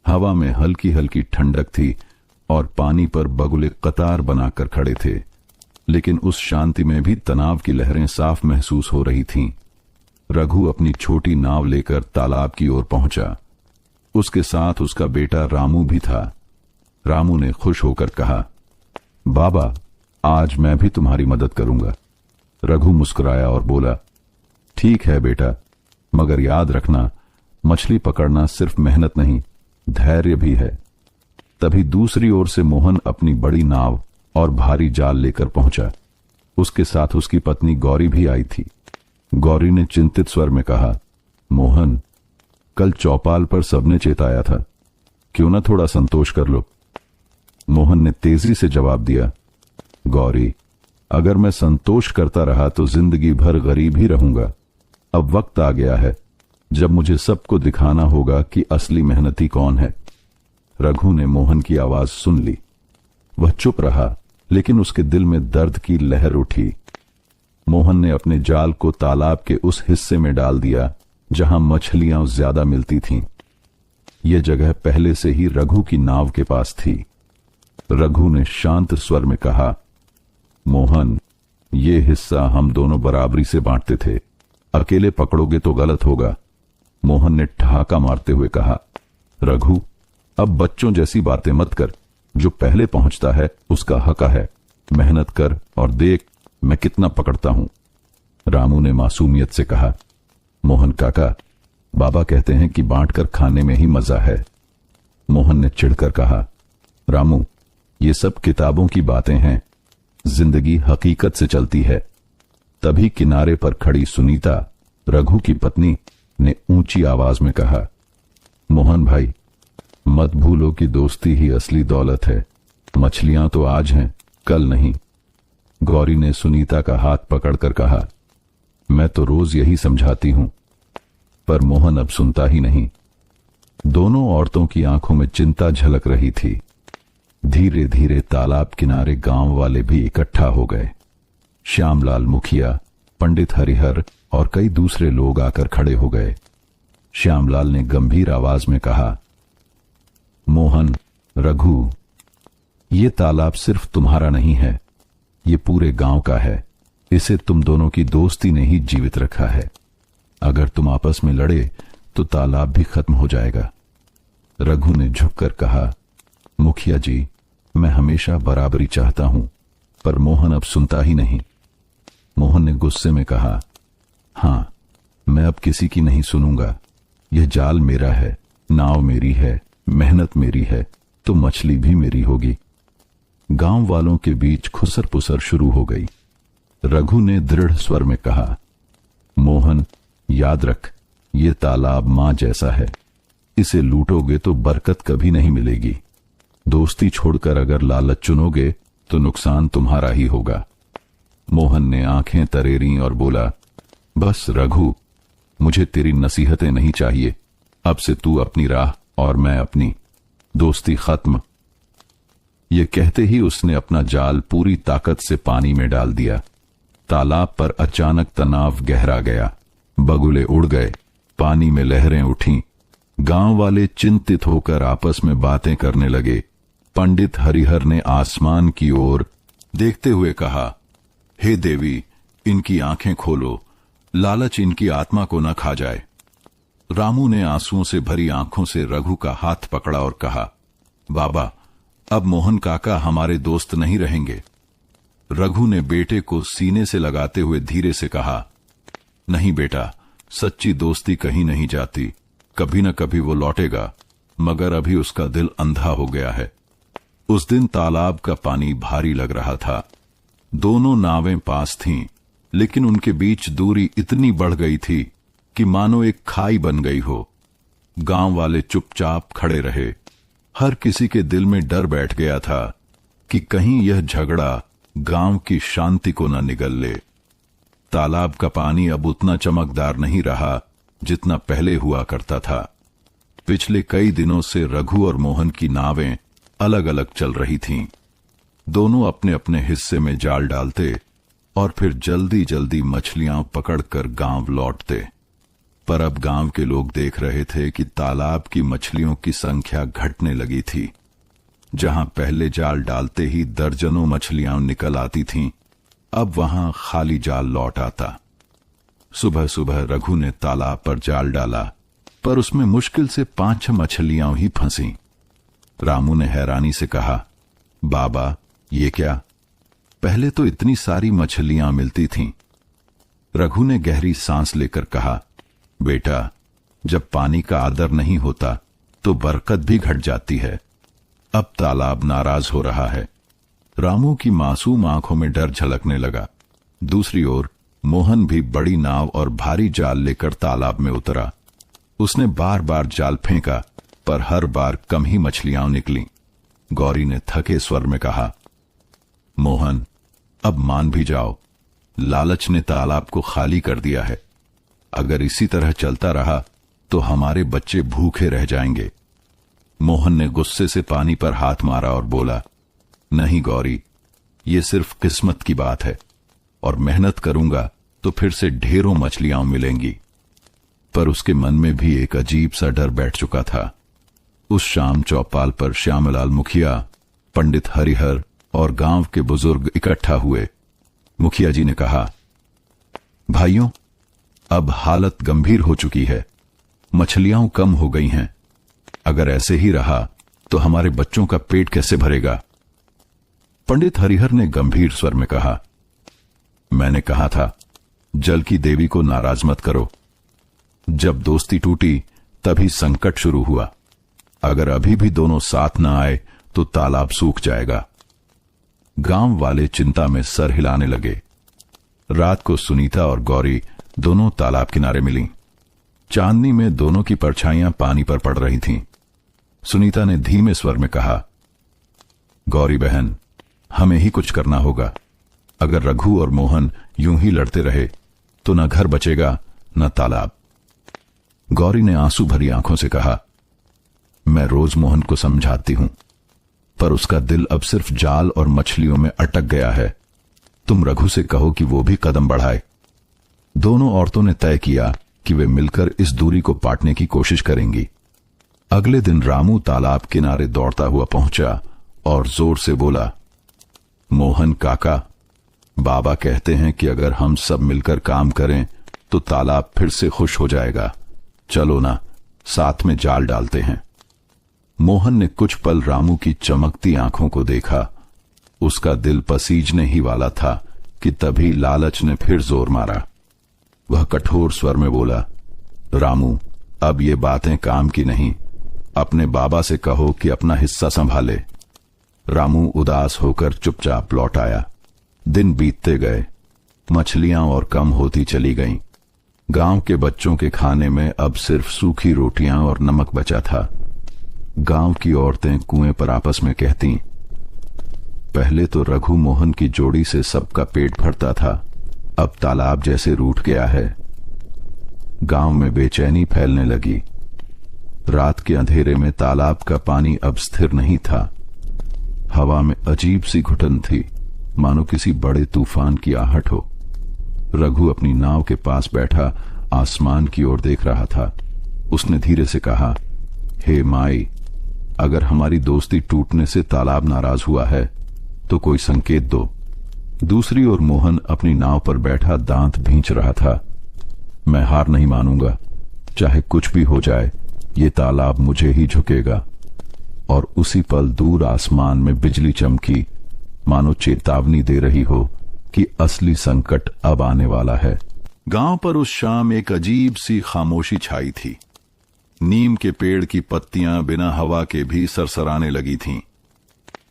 हवा में हल्की हल्की ठंडक थी और पानी पर बगुले कतार बनाकर खड़े थे, लेकिन उस शांति में भी तनाव की लहरें साफ महसूस हो रही थीं। रघु अपनी छोटी नाव लेकर तालाब की ओर पहुंचा। उसके साथ उसका बेटा रामू भी था। रामू ने खुश होकर कहा, बाबा, आज मैं भी तुम्हारी मदद करूंगा। रघु मुस्कुराया और बोला, ठीक है बेटा, मगर याद रखना, मछली पकड़ना सिर्फ मेहनत नहीं, धैर्य भी है। तभी दूसरी ओर से मोहन अपनी बड़ी नाव और भारी जाल लेकर पहुंचा। उसके साथ उसकी पत्नी गौरी भी आई थी। गौरी ने चिंतित स्वर में कहा, मोहन, कल चौपाल पर सबने चेताया था, क्यों न थोड़ा संतोष कर लो? मोहन ने तेजी से जवाब दिया, गौरी, अगर मैं संतोष करता रहा तो जिंदगी भर गरीब ही रहूंगा। अब वक्त आ गया है जब मुझे सबको दिखाना होगा कि असली मेहनती कौन है। रघु ने मोहन की आवाज सुन ली। वह चुप रहा, लेकिन उसके दिल में दर्द की लहर उठी। मोहन ने अपने जाल को तालाब के उस हिस्से में डाल दिया जहां मछलियां ज्यादा मिलती थीं। यह जगह पहले से ही रघु की नाव के पास थी। रघु ने शांत स्वर में कहा, मोहन, ये हिस्सा हम दोनों बराबरी से बांटते थे। अकेले पकड़ोगे तो गलत होगा। मोहन ने ठहाका मारते हुए कहा, रघु, अब बच्चों जैसी बातें मत कर। जो पहले पहुंचता है उसका हक है। मेहनत कर और देख मैं कितना पकड़ता हूं। रामू ने मासूमियत से कहा, मोहन काका, बाबा कहते हैं कि बांटकर खाने में ही मजा है। मोहन ने चिढ़कर कहा, रामू, ये सब किताबों की बातें हैं, जिंदगी हकीकत से चलती है। तभी किनारे पर खड़ी सुनीता, रघु की पत्नी, ने ऊंची आवाज में कहा, मोहन भाई, मत भूलो कि दोस्ती ही असली दौलत है। मछलियां तो आज हैं, कल नहीं। गौरी ने सुनीता का हाथ पकड़कर कहा, मैं तो रोज यही समझाती हूं, पर मोहन अब सुनता ही नहीं। दोनों औरतों की आंखों में चिंता झलक रही थी। धीरे धीरे तालाब किनारे गांव वाले भी इकट्ठा हो गए। श्यामलाल मुखिया, पंडित हरिहर और कई दूसरे लोग आकर खड़े हो गए। श्यामलाल ने गंभीर आवाज में कहा, मोहन, रघु, ये तालाब सिर्फ तुम्हारा नहीं है, ये पूरे गांव का है। इसे तुम दोनों की दोस्ती ने ही जीवित रखा है। अगर तुम आपस में लड़े तो तालाब भी खत्म हो जाएगा। रघु ने झुककर कहा, मुखिया जी, मैं हमेशा बराबरी चाहता हूं, पर मोहन अब सुनता ही नहीं। मोहन ने गुस्से में कहा, हां, मैं अब किसी की नहीं सुनूंगा। यह जाल मेरा है, नाव मेरी है, मेहनत मेरी है, तो मछली भी मेरी होगी। गांव वालों के बीच खुसर पुसर शुरू हो गई। रघु ने दृढ़ स्वर में कहा, मोहन, याद रख, ये तालाब मां जैसा है। इसे लूटोगे तो बरकत कभी नहीं मिलेगी। दोस्ती छोड़कर अगर लालच चुनोगे तो नुकसान तुम्हारा ही होगा। मोहन ने आंखें तरेरी और बोला, बस रघु, मुझे तेरी नसीहतें नहीं चाहिए। अब से तू अपनी राह और मैं अपनी। दोस्ती खत्म। ये कहते ही उसने अपना जाल पूरी ताकत से पानी में डाल दिया। तालाब पर अचानक तनाव गहरा गया। बगुले उड़ गए, पानी में लहरें उठीं। गांव वाले चिंतित होकर आपस में बातें करने लगे। पंडित हरिहर ने आसमान की ओर देखते हुए कहा, हे देवी, इनकी आंखें खोलो, लालच इनकी आत्मा को न खा जाए। रामू ने आंसुओं से भरी आंखों से रघु का हाथ पकड़ा और कहा, बाबा, अब मोहन काका हमारे दोस्त नहीं रहेंगे। रघु ने बेटे को सीने से लगाते हुए धीरे से कहा, नहीं बेटा, सच्ची दोस्ती कहीं नहीं जाती। कभी न कभी वो लौटेगा, मगर अभी उसका दिल अंधा हो गया है। उस दिन तालाब का पानी भारी लग रहा था। दोनों नावें पास थीं, लेकिन उनके बीच दूरी इतनी बढ़ गई थी कि मानो एक खाई बन गई हो। गांव वाले चुपचाप खड़े रहे। हर किसी के दिल में डर बैठ गया था कि कहीं यह झगड़ा गांव की शांति को न निगल ले। तालाब का पानी अब उतना चमकदार नहीं रहा जितना पहले हुआ करता था। पिछले कई दिनों से रघु और मोहन की नावें अलग अलग चल रही थीं। दोनों अपने अपने हिस्से में जाल डालते और फिर जल्दी जल्दी मछलियां पकड़कर गांव लौटते। पर अब गांव के लोग देख रहे थे कि तालाब की मछलियों की संख्या घटने लगी थी। जहां पहले जाल डालते ही दर्जनों मछलियां निकल आती थीं, अब वहां खाली जाल लौट आता। सुबह सुबह रघु ने तालाब पर जाल डाला, पर उसमें मुश्किल से 5-6 मछलियां ही फंसी। रामू ने हैरानी से कहा, बाबा, ये क्या? पहले तो इतनी सारी मछलियां मिलती थीं। रघु ने गहरी सांस लेकर कहा, बेटा, जब पानी का आदर नहीं होता तो बरकत भी घट जाती है। अब तालाब नाराज हो रहा है। रामू की मासूम आंखों में डर झलकने लगा। दूसरी ओर मोहन भी बड़ी नाव और भारी जाल लेकर तालाब में उतरा। उसने बार बार जाल फेंका, पर हर बार कम ही मछलियां निकलीं। गौरी ने थके स्वर में कहा, मोहन, अब मान भी जाओ, लालच ने तालाब को खाली कर दिया है। अगर इसी तरह चलता रहा तो हमारे बच्चे भूखे रह जाएंगे। मोहन ने गुस्से से पानी पर हाथ मारा और बोला, नहीं गौरी, ये सिर्फ किस्मत की बात है, और मेहनत करूंगा तो फिर से ढेरों मछलियां मिलेंगी। पर उसके मन में भी एक अजीब सा डर बैठ चुका था। उस शाम चौपाल पर श्यामलाल मुखिया, पंडित हरिहर और गांव के बुजुर्ग इकट्ठा हुए। मुखिया जी ने कहा, भाइयों, अब हालत गंभीर हो चुकी है। मछलियां कम हो गई हैं। अगर ऐसे ही रहा तो हमारे बच्चों का पेट कैसे भरेगा? पंडित हरिहर ने गंभीर स्वर में कहा, मैंने कहा था, जल की देवी को नाराज मत करो। जब दोस्ती टूटी तभी संकट शुरू हुआ। अगर अभी भी दोनों साथ न आए तो तालाब सूख जाएगा। गांव वाले चिंता में सर हिलाने लगे। रात को सुनीता और गौरी दोनों तालाब किनारे मिलीं। चांदनी में दोनों की परछाइयां पानी पर पड़ रही थीं। सुनीता ने धीमे स्वर में कहा, गौरी बहन, हमें ही कुछ करना होगा। अगर रघु और मोहन यूं ही लड़ते रहे तो न घर बचेगा न तालाब। गौरी ने आंसू भरी आंखों से कहा, मैं रोज मोहन को समझाती हूं, पर उसका दिल अब सिर्फ जाल और मछलियों में अटक गया है। तुम रघु से कहो कि वो भी कदम बढ़ाए। दोनों औरतों ने तय किया कि वे मिलकर इस दूरी को पाटने की कोशिश करेंगी। अगले दिन रामू तालाब किनारे दौड़ता हुआ पहुंचा और जोर से बोला, मोहन काका, बाबा कहते हैं कि अगर हम सब मिलकर काम करें तो तालाब फिर से खुश हो जाएगा। चलो ना, साथ में जाल डालते हैं। मोहन ने कुछ पल रामू की चमकती आंखों को देखा। उसका दिल पसीजने ही वाला था कि तभी लालच ने फिर जोर मारा। वह कठोर स्वर में बोला, रामू, अब ये बातें काम की नहीं। अपने बाबा से कहो कि अपना हिस्सा संभाले। रामू उदास होकर चुपचाप लौट आया। दिन बीतते गए, मछलियां और कम होती चली गईं। गांव के बच्चों के खाने में अब सिर्फ सूखी रोटियां और नमक बचा था। गांव की औरतें कुएं पर आपस में कहती, पहले तो रघु मोहन की जोड़ी से सबका पेट भरता था, अब तालाब जैसे रूठ गया है। गांव में बेचैनी फैलने लगी। रात के अंधेरे में तालाब का पानी अब स्थिर नहीं था। हवा में अजीब सी घुटन थी, मानो किसी बड़े तूफान की आहट हो। रघु अपनी नाव के पास बैठा आसमान की ओर देख रहा था। उसने धीरे से कहा, हे माई, अगर हमारी दोस्ती टूटने से तालाब नाराज हुआ है तो कोई संकेत दो। दूसरी ओर मोहन अपनी नाव पर बैठा दांत भींच रहा था। मैं हार नहीं मानूंगा, चाहे कुछ भी हो जाए, ये तालाब मुझे ही झुकेगा। और उसी पल दूर आसमान में बिजली चमकी, मानो चेतावनी दे रही हो कि असली संकट अब आने वाला है। गांव पर उस शाम एक अजीब सी खामोशी छाई थी। नीम के पेड़ की पत्तियां बिना हवा के भी सरसराने लगी थीं।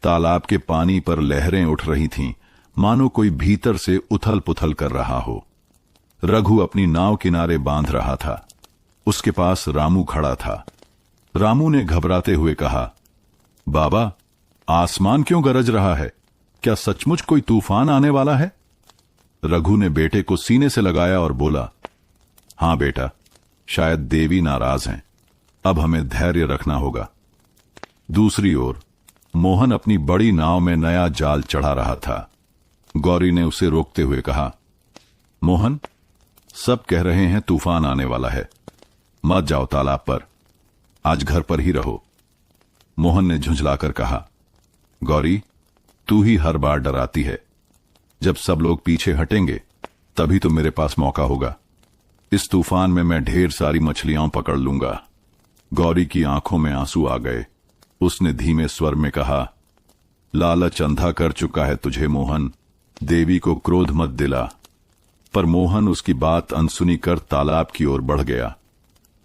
तालाब के पानी पर लहरें उठ रही थीं, मानो कोई भीतर से उथल पुथल कर रहा हो। रघु अपनी नाव किनारे बांध रहा था। उसके पास रामू खड़ा था। रामू ने घबराते हुए कहा, बाबा, आसमान क्यों गरज रहा है? क्या सचमुच कोई तूफान आने वाला है? रघु ने बेटे को सीने से लगाया और बोला, हां बेटा, शायद देवी नाराज हैं। अब हमें धैर्य रखना होगा। दूसरी ओर मोहन अपनी बड़ी नाव में नया जाल चढ़ा रहा था। गौरी ने उसे रोकते हुए कहा, मोहन, सब कह रहे हैं तूफान आने वाला है, मत जाओ तालाब पर, आज घर पर ही रहो। मोहन ने झुंझलाकर कहा, गौरी, तू ही हर बार डराती है। जब सब लोग पीछे हटेंगे तभी तो मेरे पास मौका होगा। इस तूफान में मैं ढेर सारी मछलियां पकड़ लूंगा। गौरी की आंखों में आंसू आ गए। उसने धीमे स्वर में कहा, लालच अंधा कर चुका है तुझे मोहन, देवी को क्रोध मत दिला। पर मोहन उसकी बात अनसुनी कर तालाब की ओर बढ़ गया।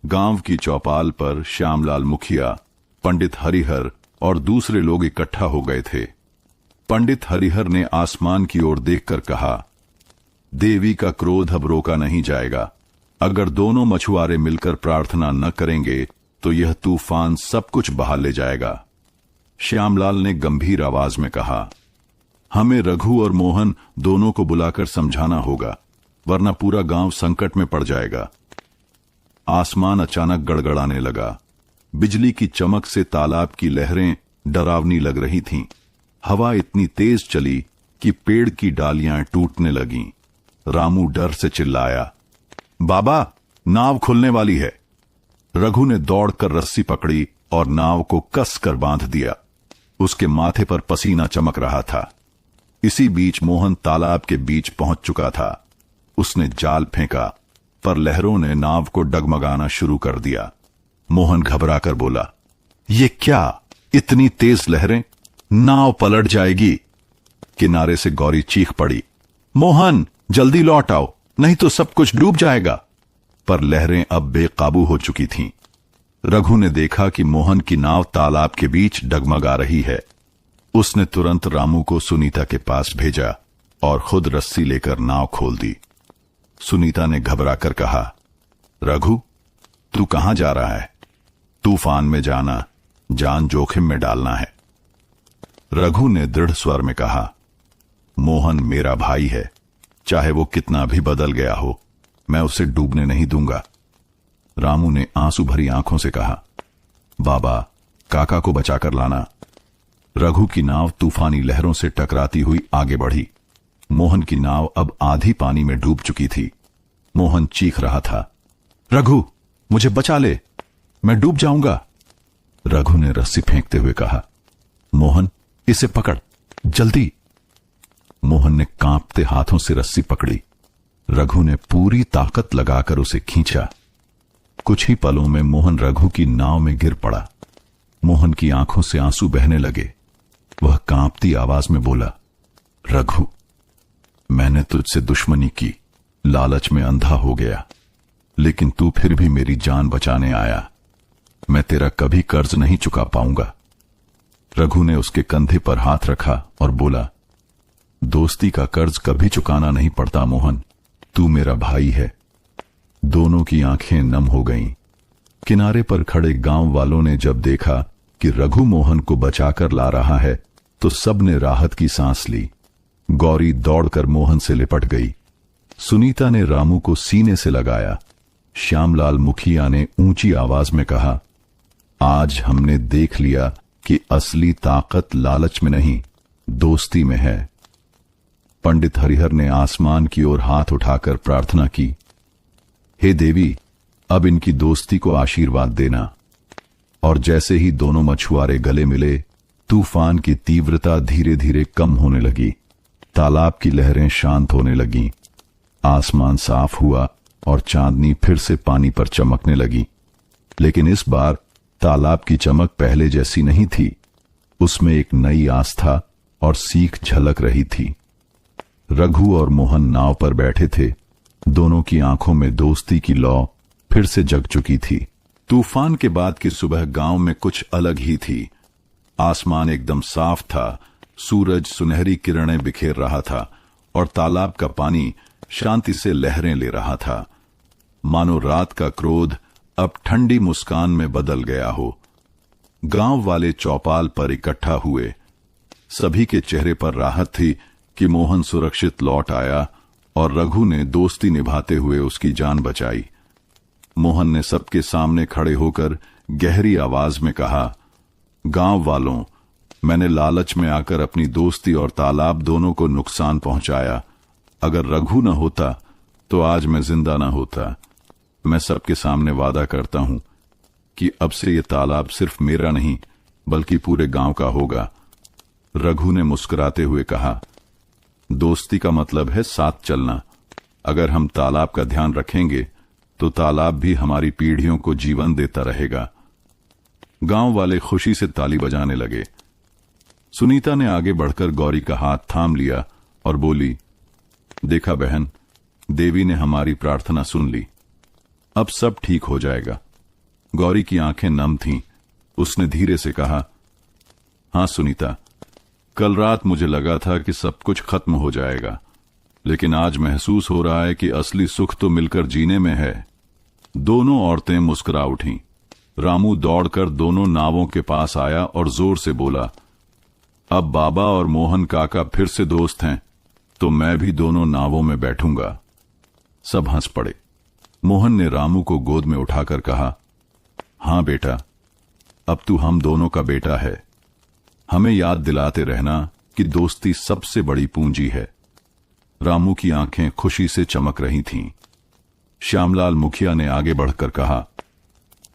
गांव की चौपाल पर श्यामलाल मुखिया, पंडित हरिहर और दूसरे लोग इकट्ठा हो गए थे। पंडित हरिहर ने आसमान की ओर देखकर कहा, देवी का क्रोध अब रोका नहीं जाएगा। अगर दोनों मछुआरे मिलकर प्रार्थना न करेंगे तो यह तूफान सब कुछ बहा ले जाएगा। श्यामलाल ने गंभीर आवाज में कहा, हमें रघु और मोहन दोनों को बुलाकर समझाना होगा, वरना पूरा गांव संकट में पड़ जाएगा। आसमान अचानक गड़गड़ाने लगा। बिजली की चमक से तालाब की लहरें डरावनी लग रही थीं। हवा इतनी तेज चली कि पेड़ की डालियां टूटने लगीं। रामू डर से चिल्लाया, बाबा, नाव खुलने वाली है। रघु ने दौड़कर रस्सी पकड़ी और नाव को कसकर बांध दिया। उसके माथे पर पसीना चमक रहा था। इसी बीच मोहन तालाब के बीच पहुंच चुका था। उसने जाल फेंका, पर लहरों ने नाव को डगमगाना शुरू कर दिया। मोहन घबराकर बोला, ये क्या, इतनी तेज लहरें, नाव पलट जाएगी। किनारे से गौरी चीख पड़ी, मोहन, जल्दी लौट आओ, नहीं तो सब कुछ डूब जाएगा। पर लहरें अब बेकाबू हो चुकी थीं। रघु ने देखा कि मोहन की नाव तालाब के बीच डगमगा रही है। उसने तुरंत रामू को सुनीता के पास भेजा और खुद रस्सी लेकर नाव खोल दी। सुनीता ने घबराकर कहा, रघु, तू कहां जा रहा है? तूफान में जाना जान जोखिम में डालना है। रघु ने दृढ़ स्वर में कहा, मोहन मेरा भाई है, चाहे वो कितना भी बदल गया हो, मैं उसे डूबने नहीं दूंगा। रामू ने आंसू भरी आंखों से कहा, बाबा, काका को बचाकर लाना। रघु की नाव तूफानी लहरों से टकराती हुई आगे बढ़ी। मोहन की नाव अब आधी पानी में डूब चुकी थी। मोहन चीख रहा था, रघु, मुझे बचा ले, मैं डूब जाऊंगा। रघु ने रस्सी फेंकते हुए कहा, मोहन, इसे पकड़, जल्दी। मोहन ने कांपते हाथों से रस्सी पकड़ी। रघु ने पूरी ताकत लगाकर उसे खींचा। कुछ ही पलों में मोहन रघु की नाव में गिर पड़ा। मोहन की आंखों से आंसू बहने लगे। वह कांपती आवाज में बोला, रघु, मैंने तुझसे दुश्मनी की, लालच में अंधा हो गया, लेकिन तू फिर भी मेरी जान बचाने आया। मैं तेरा कभी कर्ज नहीं चुका पाऊंगा। रघु ने उसके कंधे पर हाथ रखा और बोला, दोस्ती का कर्ज कभी चुकाना नहीं पड़ता मोहन, तू मेरा भाई है। दोनों की आंखें नम हो गईं। किनारे पर खड़े गांव वालों ने जब देखा कि रघु मोहन को बचाकर ला रहा है तो सबने राहत की सांस ली। गौरी दौड़कर मोहन से लिपट गई। सुनीता ने रामू को सीने से लगाया। श्यामलाल मुखिया ने ऊंची आवाज में कहा, आज हमने देख लिया कि असली ताकत लालच में नहीं, दोस्ती में है। पंडित हरिहर ने आसमान की ओर हाथ उठाकर प्रार्थना की, हे देवी, अब इनकी दोस्ती को आशीर्वाद देना। और जैसे ही दोनों मछुआरे गले मिले, तूफान की तीव्रता धीरे धीरे कम होने लगी। तालाब की लहरें शांत होने लगीं। आसमान साफ हुआ और चांदनी फिर से पानी पर चमकने लगी। लेकिन इस बार तालाब की चमक पहले जैसी नहीं थी। उसमें एक नई आस्था और सीख झलक रही थी। रघु और मोहन नाव पर बैठे थे। दोनों की आंखों में दोस्ती की लौ फिर से जग चुकी थी। तूफान के बाद की सुबह गांव में कुछ अलग ही थी। आसमान एकदम साफ था, सूरज सुनहरी किरणें बिखेर रहा था और तालाब का पानी शांति से लहरें ले रहा था। मानो रात का क्रोध अब ठंडी मुस्कान में बदल गया हो। गांव वाले चौपाल पर इकट्ठा हुए। सभी के चेहरे पर राहत थी कि मोहन सुरक्षित लौट आया और रघु ने दोस्ती निभाते हुए उसकी जान बचाई। मोहन ने सबके सामने खड़े होकर गहरी आवाज में कहा, गांव वालों, मैंने लालच में आकर अपनी दोस्ती और तालाब दोनों को नुकसान पहुंचाया। अगर रघु न होता तो आज मैं जिंदा न होता। मैं सबके सामने वादा करता हूं कि अब से ये तालाब सिर्फ मेरा नहीं बल्कि पूरे गांव का होगा। रघु ने मुस्कुराते हुए कहा, दोस्ती का मतलब है साथ चलना। अगर हम तालाब का ध्यान रखेंगे तो तालाब भी हमारी पीढ़ियों को जीवन देता रहेगा। गांव वाले खुशी से ताली बजाने लगे। सुनीता ने आगे बढ़कर गौरी का हाथ थाम लिया और बोली, देखा बहन, देवी ने हमारी प्रार्थना सुन ली। अब सब ठीक हो जाएगा। गौरी की आंखें नम थीं। उसने धीरे से कहा, हां सुनीता, कल रात मुझे लगा था कि सब कुछ खत्म हो जाएगा, लेकिन आज महसूस हो रहा है कि असली सुख तो मिलकर जीने में है। दोनों औरतें मुस्कुरा उठीं। रामू दौड़कर दोनों नावों के पास आया और जोर से बोला, अब बाबा और मोहन काका फिर से दोस्त हैं तो मैं भी दोनों नावों में बैठूंगा। सब हंस पड़े। मोहन ने रामू को गोद में उठाकर कहा, हां बेटा, अब तू हम दोनों का बेटा है। हमें याद दिलाते रहना कि दोस्ती सबसे बड़ी पूंजी है। रामू की आंखें खुशी से चमक रही थीं। श्यामलाल मुखिया ने आगे बढ़कर कहा,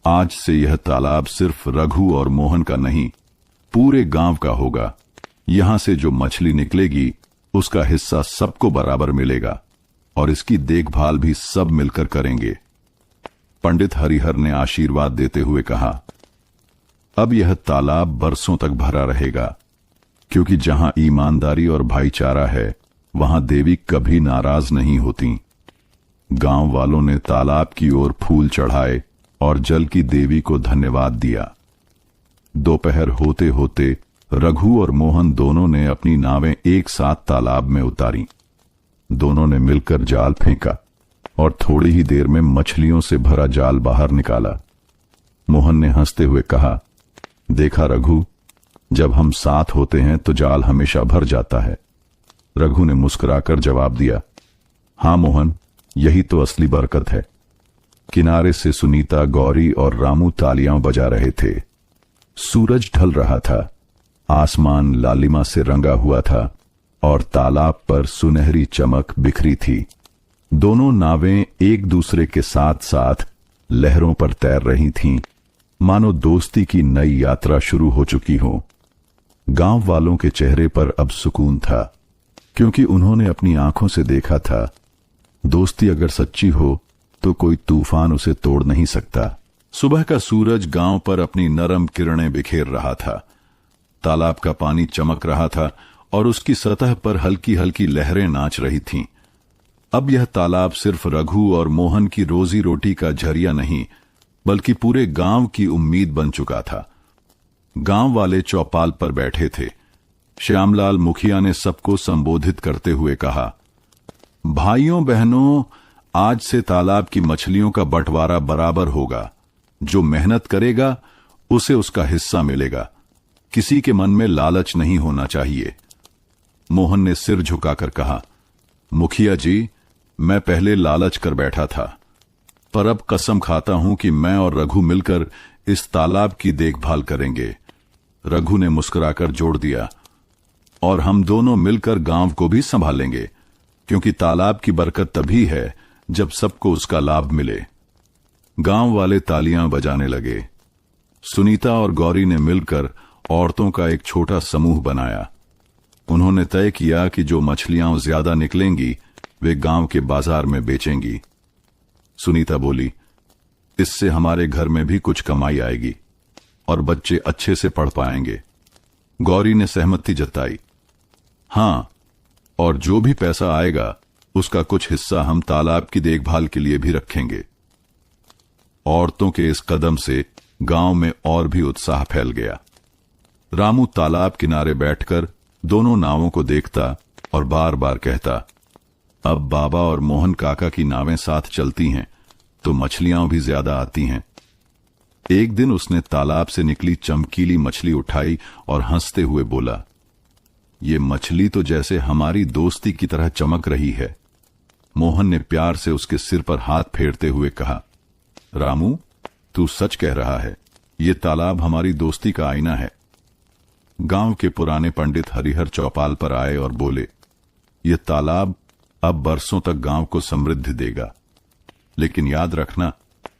आज से यह तालाब सिर्फ रघु और मोहन का नहीं, पूरे गांव का होगा। यहां से जो मछली निकलेगी उसका हिस्सा सबको बराबर मिलेगा और इसकी देखभाल भी सब मिलकर करेंगे। पंडित हरिहर ने आशीर्वाद देते हुए कहा, अब यह तालाब बरसों तक भरा रहेगा, क्योंकि जहां ईमानदारी और भाईचारा है वहां देवी कभी नाराज नहीं होती। गांव वालों ने तालाब की ओर फूल चढ़ाए और जल की देवी को धन्यवाद दिया। दोपहर होते होते रघु और मोहन दोनों ने अपनी नावें एक साथ तालाब में उतारी। दोनों ने मिलकर जाल फेंका और थोड़ी ही देर में मछलियों से भरा जाल बाहर निकाला। मोहन ने हंसते हुए कहा, देखा रघु, जब हम साथ होते हैं तो जाल हमेशा भर जाता है। रघु ने मुस्कुराकर जवाब दिया, हां मोहन, यही तो असली बरकत है। किनारे से सुनीता, गौरी और रामू तालियां बजा रहे थे। सूरज ढल रहा था। आसमान लालिमा से रंगा हुआ था और तालाब पर सुनहरी चमक बिखरी थी। दोनों नावें एक दूसरे के साथ साथ लहरों पर तैर रही थीं, मानो दोस्ती की नई यात्रा शुरू हो चुकी हो। गांव वालों के चेहरे पर अब सुकून था, क्योंकि उन्होंने अपनी आंखों से देखा था, दोस्ती अगर सच्ची हो तो कोई तूफान उसे तोड़ नहीं सकता। सुबह का सूरज गांव पर अपनी नरम किरणें बिखेर रहा था। तालाब का पानी चमक रहा था और उसकी सतह पर हल्की हल्की लहरें नाच रही थीं। अब यह तालाब सिर्फ रघु और मोहन की रोजी रोटी का जरिया नहीं, बल्कि पूरे गांव की उम्मीद बन चुका था। गांव वाले चौपाल पर बैठे थे। श्यामलाल मुखिया ने सबको संबोधित करते हुए कहा, भाइयों बहनों, आज से तालाब की मछलियों का बंटवारा बराबर होगा। जो मेहनत करेगा उसे उसका हिस्सा मिलेगा। किसी के मन में लालच नहीं होना चाहिए। मोहन ने सिर झुकाकर कहा, मुखिया जी, मैं पहले लालच कर बैठा था, पर अब कसम खाता हूं कि मैं और रघु मिलकर इस तालाब की देखभाल करेंगे। रघु ने मुस्कुराकर जोड़ दिया, और हम दोनों मिलकर गांव को भी संभालेंगे, क्योंकि तालाब की बरकत तभी है जब सबको उसका लाभ मिले। गांव वाले तालियां बजाने लगे। सुनीता और गौरी ने मिलकर औरतों का एक छोटा समूह बनाया। उन्होंने तय किया कि जो मछलियां ज्यादा निकलेंगी वे गांव के बाजार में बेचेंगी। सुनीता बोली, इससे हमारे घर में भी कुछ कमाई आएगी और बच्चे अच्छे से पढ़ पाएंगे। गौरी ने सहमति जताई, हां, और जो भी पैसा आएगा उसका कुछ हिस्सा हम तालाब की देखभाल के लिए भी रखेंगे। औरतों के इस कदम से गांव में और भी उत्साह फैल गया। रामू तालाब किनारे बैठकर दोनों नावों को देखता और बार बार कहता, अब बाबा और मोहन काका की नावें साथ चलती हैं तो मछलियां भी ज्यादा आती हैं। एक दिन उसने तालाब से निकली चमकीली मछली उठाई और हंसते हुए बोला, ये मछली तो जैसे हमारी दोस्ती की तरह चमक रही है। मोहन ने प्यार से उसके सिर पर हाथ फेरते हुए कहा, रामू, तू सच कह रहा है, ये तालाब हमारी दोस्ती का आईना है। गांव के पुराने पंडित हरिहर चौपाल पर आए और बोले, ये तालाब अब बरसों तक गांव को समृद्धि देगा, लेकिन याद रखना,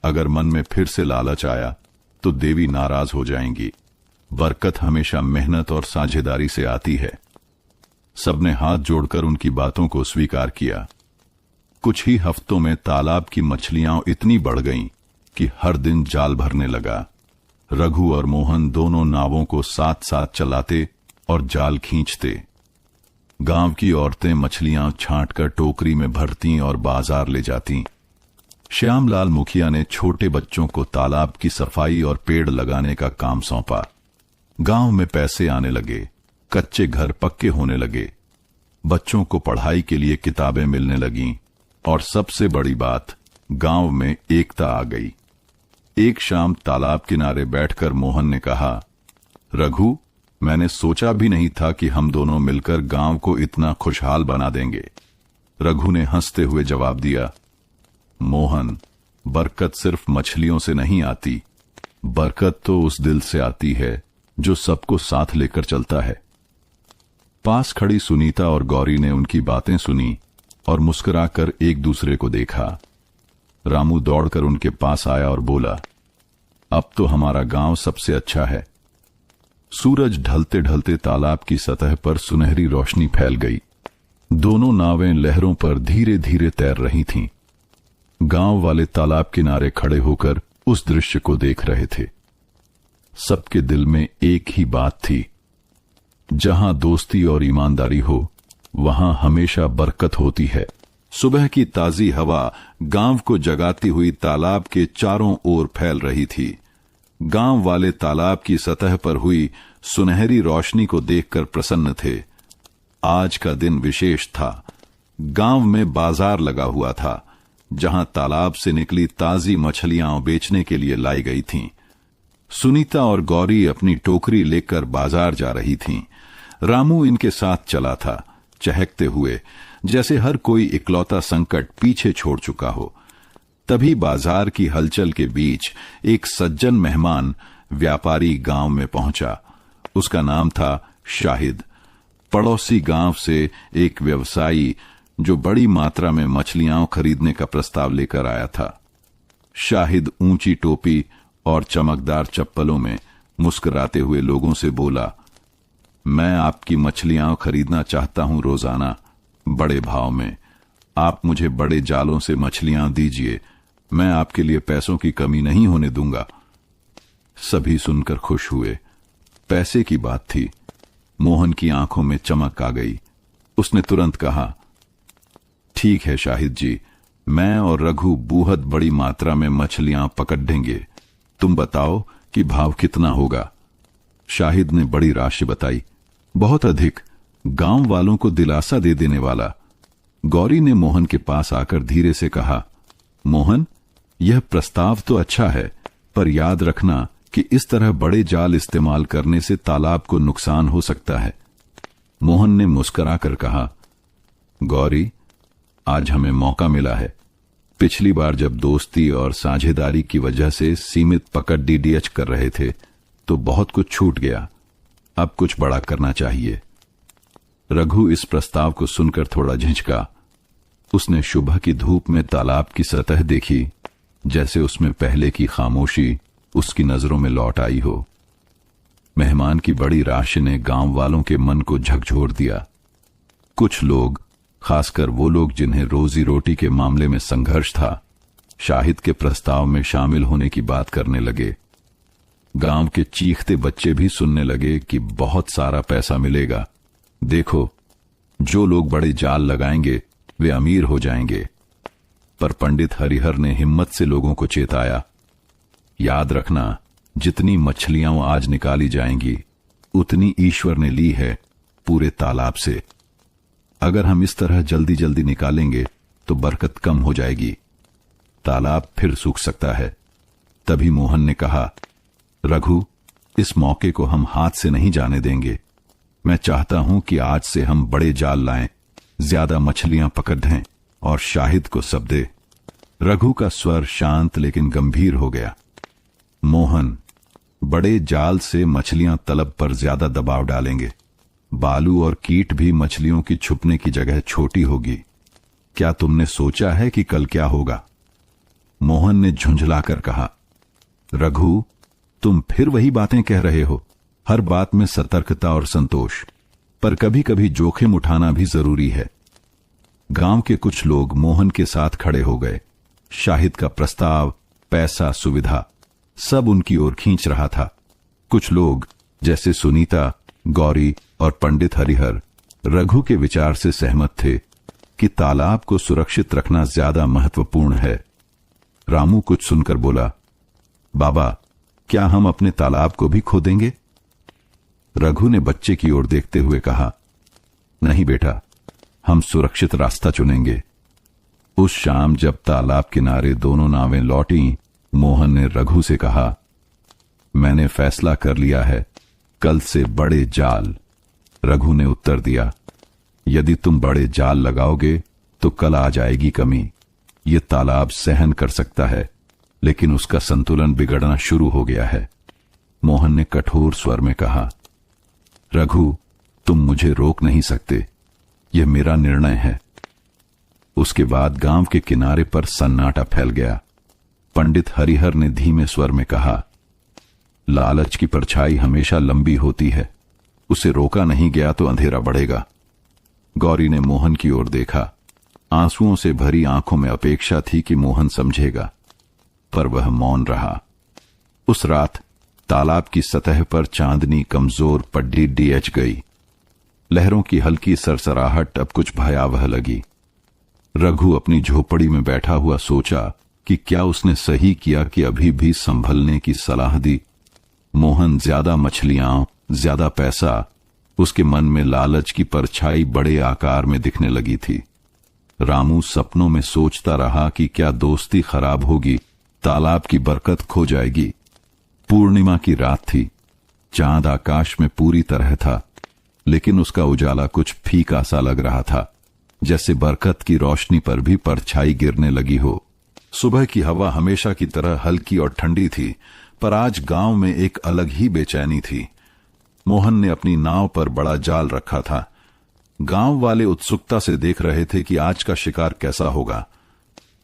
अगर मन में फिर से लालच आया तो देवी नाराज हो जाएंगी। बरकत हमेशा मेहनत और साझेदारी से आती है। सबने हाथ जोड़कर उनकी बातों को स्वीकार किया। कुछ ही हफ्तों में तालाब की मछलियां इतनी बढ़ गईं कि हर दिन जाल भरने लगा। रघु और मोहन दोनों नावों को साथ साथ चलाते और जाल खींचते। गांव की औरतें मछलियां छांटकर टोकरी में भरती और बाजार ले जाती। श्यामलाल मुखिया ने छोटे बच्चों को तालाब की सफाई और पेड़ लगाने का काम सौंपा। गांव में पैसे आने लगे, कच्चे घर पक्के होने लगे, बच्चों को पढ़ाई के लिए किताबें मिलने लगीं, और सबसे बड़ी बात, गांव में एकता आ गई। एक शाम तालाब किनारे बैठकर मोहन ने कहा, रघु, मैंने सोचा भी नहीं था कि हम दोनों मिलकर गांव को इतना खुशहाल बना देंगे। रघु ने हंसते हुए जवाब दिया, मोहन, बरकत सिर्फ मछलियों से नहीं आती, बरकत तो उस दिल से आती है जो सबको साथ लेकर चलता है। पास खड़ी सुनीता और गौरी ने उनकी बातें सुनी और मुस्कुराकर एक दूसरे को देखा। रामू दौड़कर उनके पास आया और बोला, अब तो हमारा गांव सबसे अच्छा है। सूरज ढलते ढलते तालाब की सतह पर सुनहरी रोशनी फैल गई। दोनों नावें लहरों पर धीरे धीरे तैर रही थीं। गांव वाले तालाब किनारे खड़े होकर उस दृश्य को देख रहे थे। सबके दिल में एक ही बात थी, जहां दोस्ती और ईमानदारी हो, वहां हमेशा बरकत होती है। सुबह की ताजी हवा गांव को जगाती हुई तालाब के चारों ओर फैल रही थी। गांव वाले तालाब की सतह पर हुई सुनहरी रोशनी को देखकर प्रसन्न थे। आज का दिन विशेष था। गांव में बाजार लगा हुआ था, जहां तालाब से निकली ताजी मछलियां बेचने के लिए लाई गई थीं। सुनीता और गौरी अपनी टोकरी लेकर बाजार जा रही थीं। रामू इनके साथ चला था, चहकते हुए, जैसे हर कोई इकलौता संकट पीछे छोड़ चुका हो। तभी बाजार की हलचल के बीच एक सज्जन मेहमान व्यापारी गांव में पहुंचा। उसका नाम था शाहिद। पड़ोसी गांव से एक व्यवसायी जो बड़ी मात्रा में मछलियां खरीदने का प्रस्ताव लेकर आया था। शाहिद ऊंची टोपी और चमकदार चप्पलों में मुस्कुराते हुए लोगों से बोला, मैं आपकी मछलियां खरीदना चाहता हूं रोजाना, बड़े भाव में। आप मुझे बड़े जालों से मछलियां दीजिए, मैं आपके लिए पैसों की कमी नहीं होने दूंगा। सभी सुनकर खुश हुए। पैसे की बात थी। मोहन की आंखों में चमक आ गई। उसने तुरंत कहा, ठीक है शाहिद जी, मैं और रघु बूहद बड़ी मात्रा में मछलियां पकड़ देंगे। तुम बताओ कि भाव कितना होगा। शाहिद ने बड़ी राशि बताई। बहुत अधिक, गांव वालों को दिलासा दे देने वाला। गौरी ने मोहन के पास आकर धीरे से कहा, मोहन, यह प्रस्ताव तो अच्छा है, पर याद रखना कि इस तरह बड़े जाल इस्तेमाल करने से तालाब को नुकसान हो सकता है। मोहन ने मुस्कुराकर कहा, गौरी, आज हमें मौका मिला है। पिछली बार जब दोस्ती और साझेदारी की वजह से सीमित पकड़ डीडीएच कर रहे थे तो बहुत कुछ छूट गया। अब कुछ बड़ा करना चाहिए। रघु इस प्रस्ताव को सुनकर थोड़ा झिझका। उसने सुबह की धूप में तालाब की सतह देखी, जैसे उसमें पहले की खामोशी उसकी नजरों में लौट आई हो। मेहमान की बड़ी राशि ने गांव वालों के मन को झकझोर दिया। कुछ लोग, खासकर वो लोग जिन्हें रोजी रोटी के मामले में संघर्ष था, शाहिद के प्रस्ताव में शामिल होने की बात करने लगे। गांव के चीखते बच्चे भी सुनने लगे कि बहुत सारा पैसा मिलेगा। देखो, जो लोग बड़े जाल लगाएंगे वे अमीर हो जाएंगे। पर पंडित हरिहर ने हिम्मत से लोगों को चेताया, याद रखना, जितनी मछलियां आज निकाली जाएंगी उतनी ईश्वर ने ली है पूरे तालाब से। अगर हम इस तरह जल्दी जल्दी निकालेंगे तो बरकत कम हो जाएगी, तालाब फिर सूख सकता है। तभी मोहन ने कहा, रघु, इस मौके को हम हाथ से नहीं जाने देंगे। मैं चाहता हूं कि आज से हम बड़े जाल लाएं, ज्यादा मछलियां पकड़ें और शाहिद को सब दे। रघु का स्वर शांत लेकिन गंभीर हो गया। मोहन, बड़े जाल से मछलियां तलब पर ज्यादा दबाव डालेंगे। बालू और कीट भी मछलियों की छुपने की जगह छोटी होगी। क्या तुमने सोचा है कि कल क्या होगा? मोहन ने झुंझलाकर कहा, रघु, तुम फिर वही बातें कह रहे हो। हर बात में सतर्कता और संतोष, पर कभी कभी जोखिम उठाना भी जरूरी है। गांव के कुछ लोग मोहन के साथ खड़े हो गए। शाहिद का प्रस्ताव, पैसा, सुविधा सब उनकी ओर खींच रहा था। कुछ लोग जैसे सुनीता, गौरी और पंडित हरिहर रघु के विचार से सहमत थे कि तालाब को सुरक्षित रखना ज्यादा महत्वपूर्ण है। रामू कुछ सुनकर बोला, बाबा, क्या हम अपने तालाब को भी खो देंगे? रघु ने बच्चे की ओर देखते हुए कहा, नहीं बेटा, हम सुरक्षित रास्ता चुनेंगे। उस शाम जब तालाब किनारे दोनों नावें लौटी, मोहन ने रघु से कहा, मैंने फैसला कर लिया है, कल से बड़े जाल। रघु ने उत्तर दिया, यदि तुम बड़े जाल लगाओगे तो कल आ जाएगी कमी। ये तालाब सहन कर सकता है, लेकिन उसका संतुलन बिगड़ना शुरू हो गया है। मोहन ने कठोर स्वर में कहा, रघु, तुम मुझे रोक नहीं सकते, यह मेरा निर्णय है। उसके बाद गांव के किनारे पर सन्नाटा फैल गया। पंडित हरिहर ने धीमे स्वर में कहा, लालच की परछाई हमेशा लंबी होती है, उसे रोका नहीं गया तो अंधेरा बढ़ेगा। गौरी ने मोहन की ओर देखा। आंसुओं से भरी आंखों में अपेक्षा थी कि मोहन समझेगा, पर वह मौन रहा। उस रात तालाब की सतह पर चांदनी कमजोर पड्डी डीएच गई। लहरों की हल्की सरसराहट अब कुछ भयावह लगी। रघु अपनी झोपड़ी में बैठा हुआ सोचा कि क्या उसने सही किया कि अभी भी संभलने की सलाह दी। मोहन, ज्यादा मछलियां, ज्यादा पैसा, उसके मन में लालच की परछाई बड़े आकार में दिखने लगी थी। रामू सपनों में सोचता रहा कि क्या दोस्ती खराब होगी, तालाब की बरकत खो जाएगी। पूर्णिमा की रात थी। चांद आकाश में पूरी तरह था, लेकिन उसका उजाला कुछ फीका सा लग रहा था, जैसे बरकत की रोशनी पर भी परछाई गिरने लगी हो। सुबह की हवा हमेशा की तरह हल्की और ठंडी थी, पर आज गांव में एक अलग ही बेचैनी थी। मोहन ने अपनी नाव पर बड़ा जाल रखा था। गांव वाले उत्सुकता से देख रहे थे कि आज का शिकार कैसा होगा।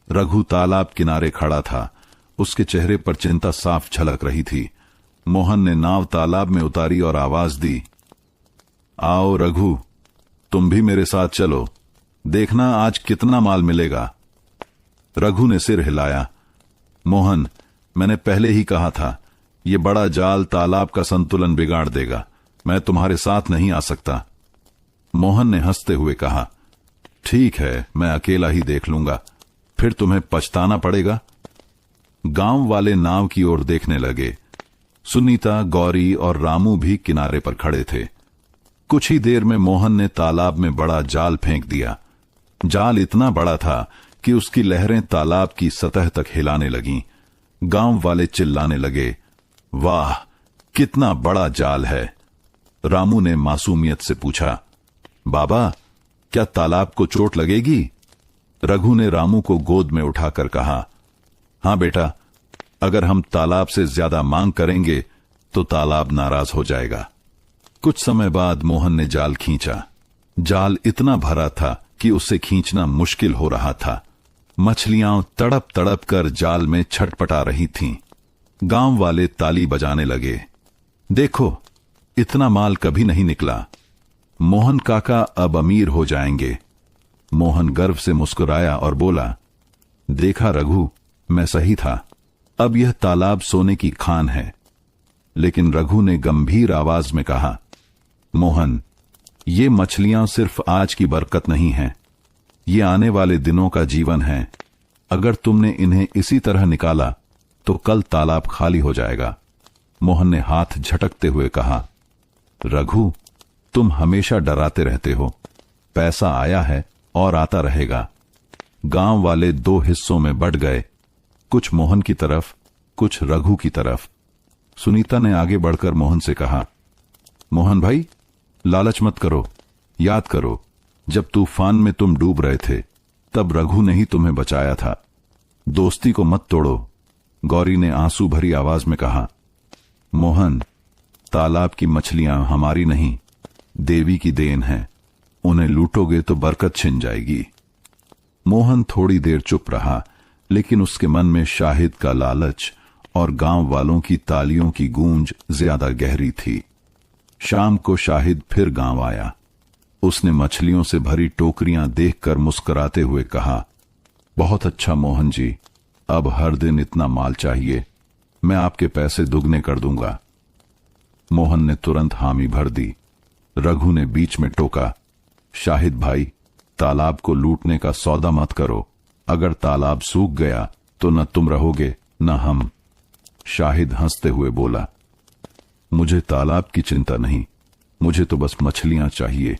रघु तालाब किनारे खड़ा था। उसके चेहरे पर चिंता साफ झलक रही थी। मोहन ने नाव तालाब में उतारी और आवाज दी, आओ रघु, तुम भी मेरे साथ चलो, देखना आज कितना माल मिलेगा। रघु ने सिर हिलाया। मोहन, मैंने पहले ही कहा था, ये बड़ा जाल तालाब का संतुलन बिगाड़ देगा। मैं तुम्हारे साथ नहीं आ सकता। मोहन ने हंसते हुए कहा, ठीक है, मैं अकेला ही देख लूंगा, फिर तुम्हें पछताना पड़ेगा। गांव वाले नाव की ओर देखने लगे। सुनीता, गौरी और रामू भी किनारे पर खड़े थे। कुछ ही देर में मोहन ने तालाब में बड़ा जाल फेंक दिया। जाल इतना बड़ा था कि उसकी लहरें तालाब की सतह तक हिलाने लगीं। गांव वाले चिल्लाने लगे, वाह, कितना बड़ा जाल है। रामू ने मासूमियत से पूछा, बाबा, क्या तालाब को चोट लगेगी? रघु ने रामू को गोद में उठाकर कहा, हां बेटा, अगर हम तालाब से ज्यादा मांग करेंगे तो तालाब नाराज हो जाएगा। कुछ समय बाद मोहन ने जाल खींचा। जाल इतना भरा था कि उसे खींचना मुश्किल हो रहा था। मछलियां तड़प तड़प कर जाल में छटपटा रही थीं। गांव वाले ताली बजाने लगे। देखो, इतना माल कभी नहीं निकला। मोहन काका अब अमीर हो जाएंगे। मोहन गर्व से मुस्कुराया और बोला, देखा रघु, मैं सही था। अब यह तालाब सोने की खान है। लेकिन रघु ने गंभीर आवाज में कहा, मोहन, ये मछलियां सिर्फ आज की बरकत नहीं हैं, ये आने वाले दिनों का जीवन है। अगर तुमने इन्हें इसी तरह निकाला तो कल तालाब खाली हो जाएगा। मोहन ने हाथ झटकते हुए कहा, रघु, तुम हमेशा डराते रहते हो। पैसा आया है और आता रहेगा। गांव वाले दो हिस्सों में बंट गए, कुछ मोहन की तरफ, कुछ रघु की तरफ। सुनीता ने आगे बढ़कर मोहन से कहा, मोहन भाई, लालच मत करो। याद करो, जब तूफान में तुम डूब रहे थे तब रघु ने ही तुम्हें बचाया था। दोस्ती को मत तोड़ो। गौरी ने आंसू भरी आवाज में कहा, मोहन, तालाब की मछलियां हमारी नहीं, देवी की देन है। उन्हें लूटोगे तो बरकत छिन जाएगी। मोहन थोड़ी देर चुप रहा, लेकिन उसके मन में शाहिद का लालच और गांव वालों की तालियों की गूंज ज्यादा गहरी थी। शाम को शाहिद फिर गांव आया। उसने मछलियों से भरी टोकरियां देखकर मुस्कुराते हुए कहा, बहुत अच्छा मोहन जी, अब हर दिन इतना माल चाहिए। मैं आपके पैसे दुगने कर दूंगा। मोहन ने तुरंत हामी भर दी। रघु ने बीच में टोका, शाहिद भाई, तालाब को लूटने का सौदा मत करो। अगर तालाब सूख गया तो न तुम रहोगे न हम। शाहिद हंसते हुए बोला, मुझे तालाब की चिंता नहीं, मुझे तो बस मछलियां चाहिए।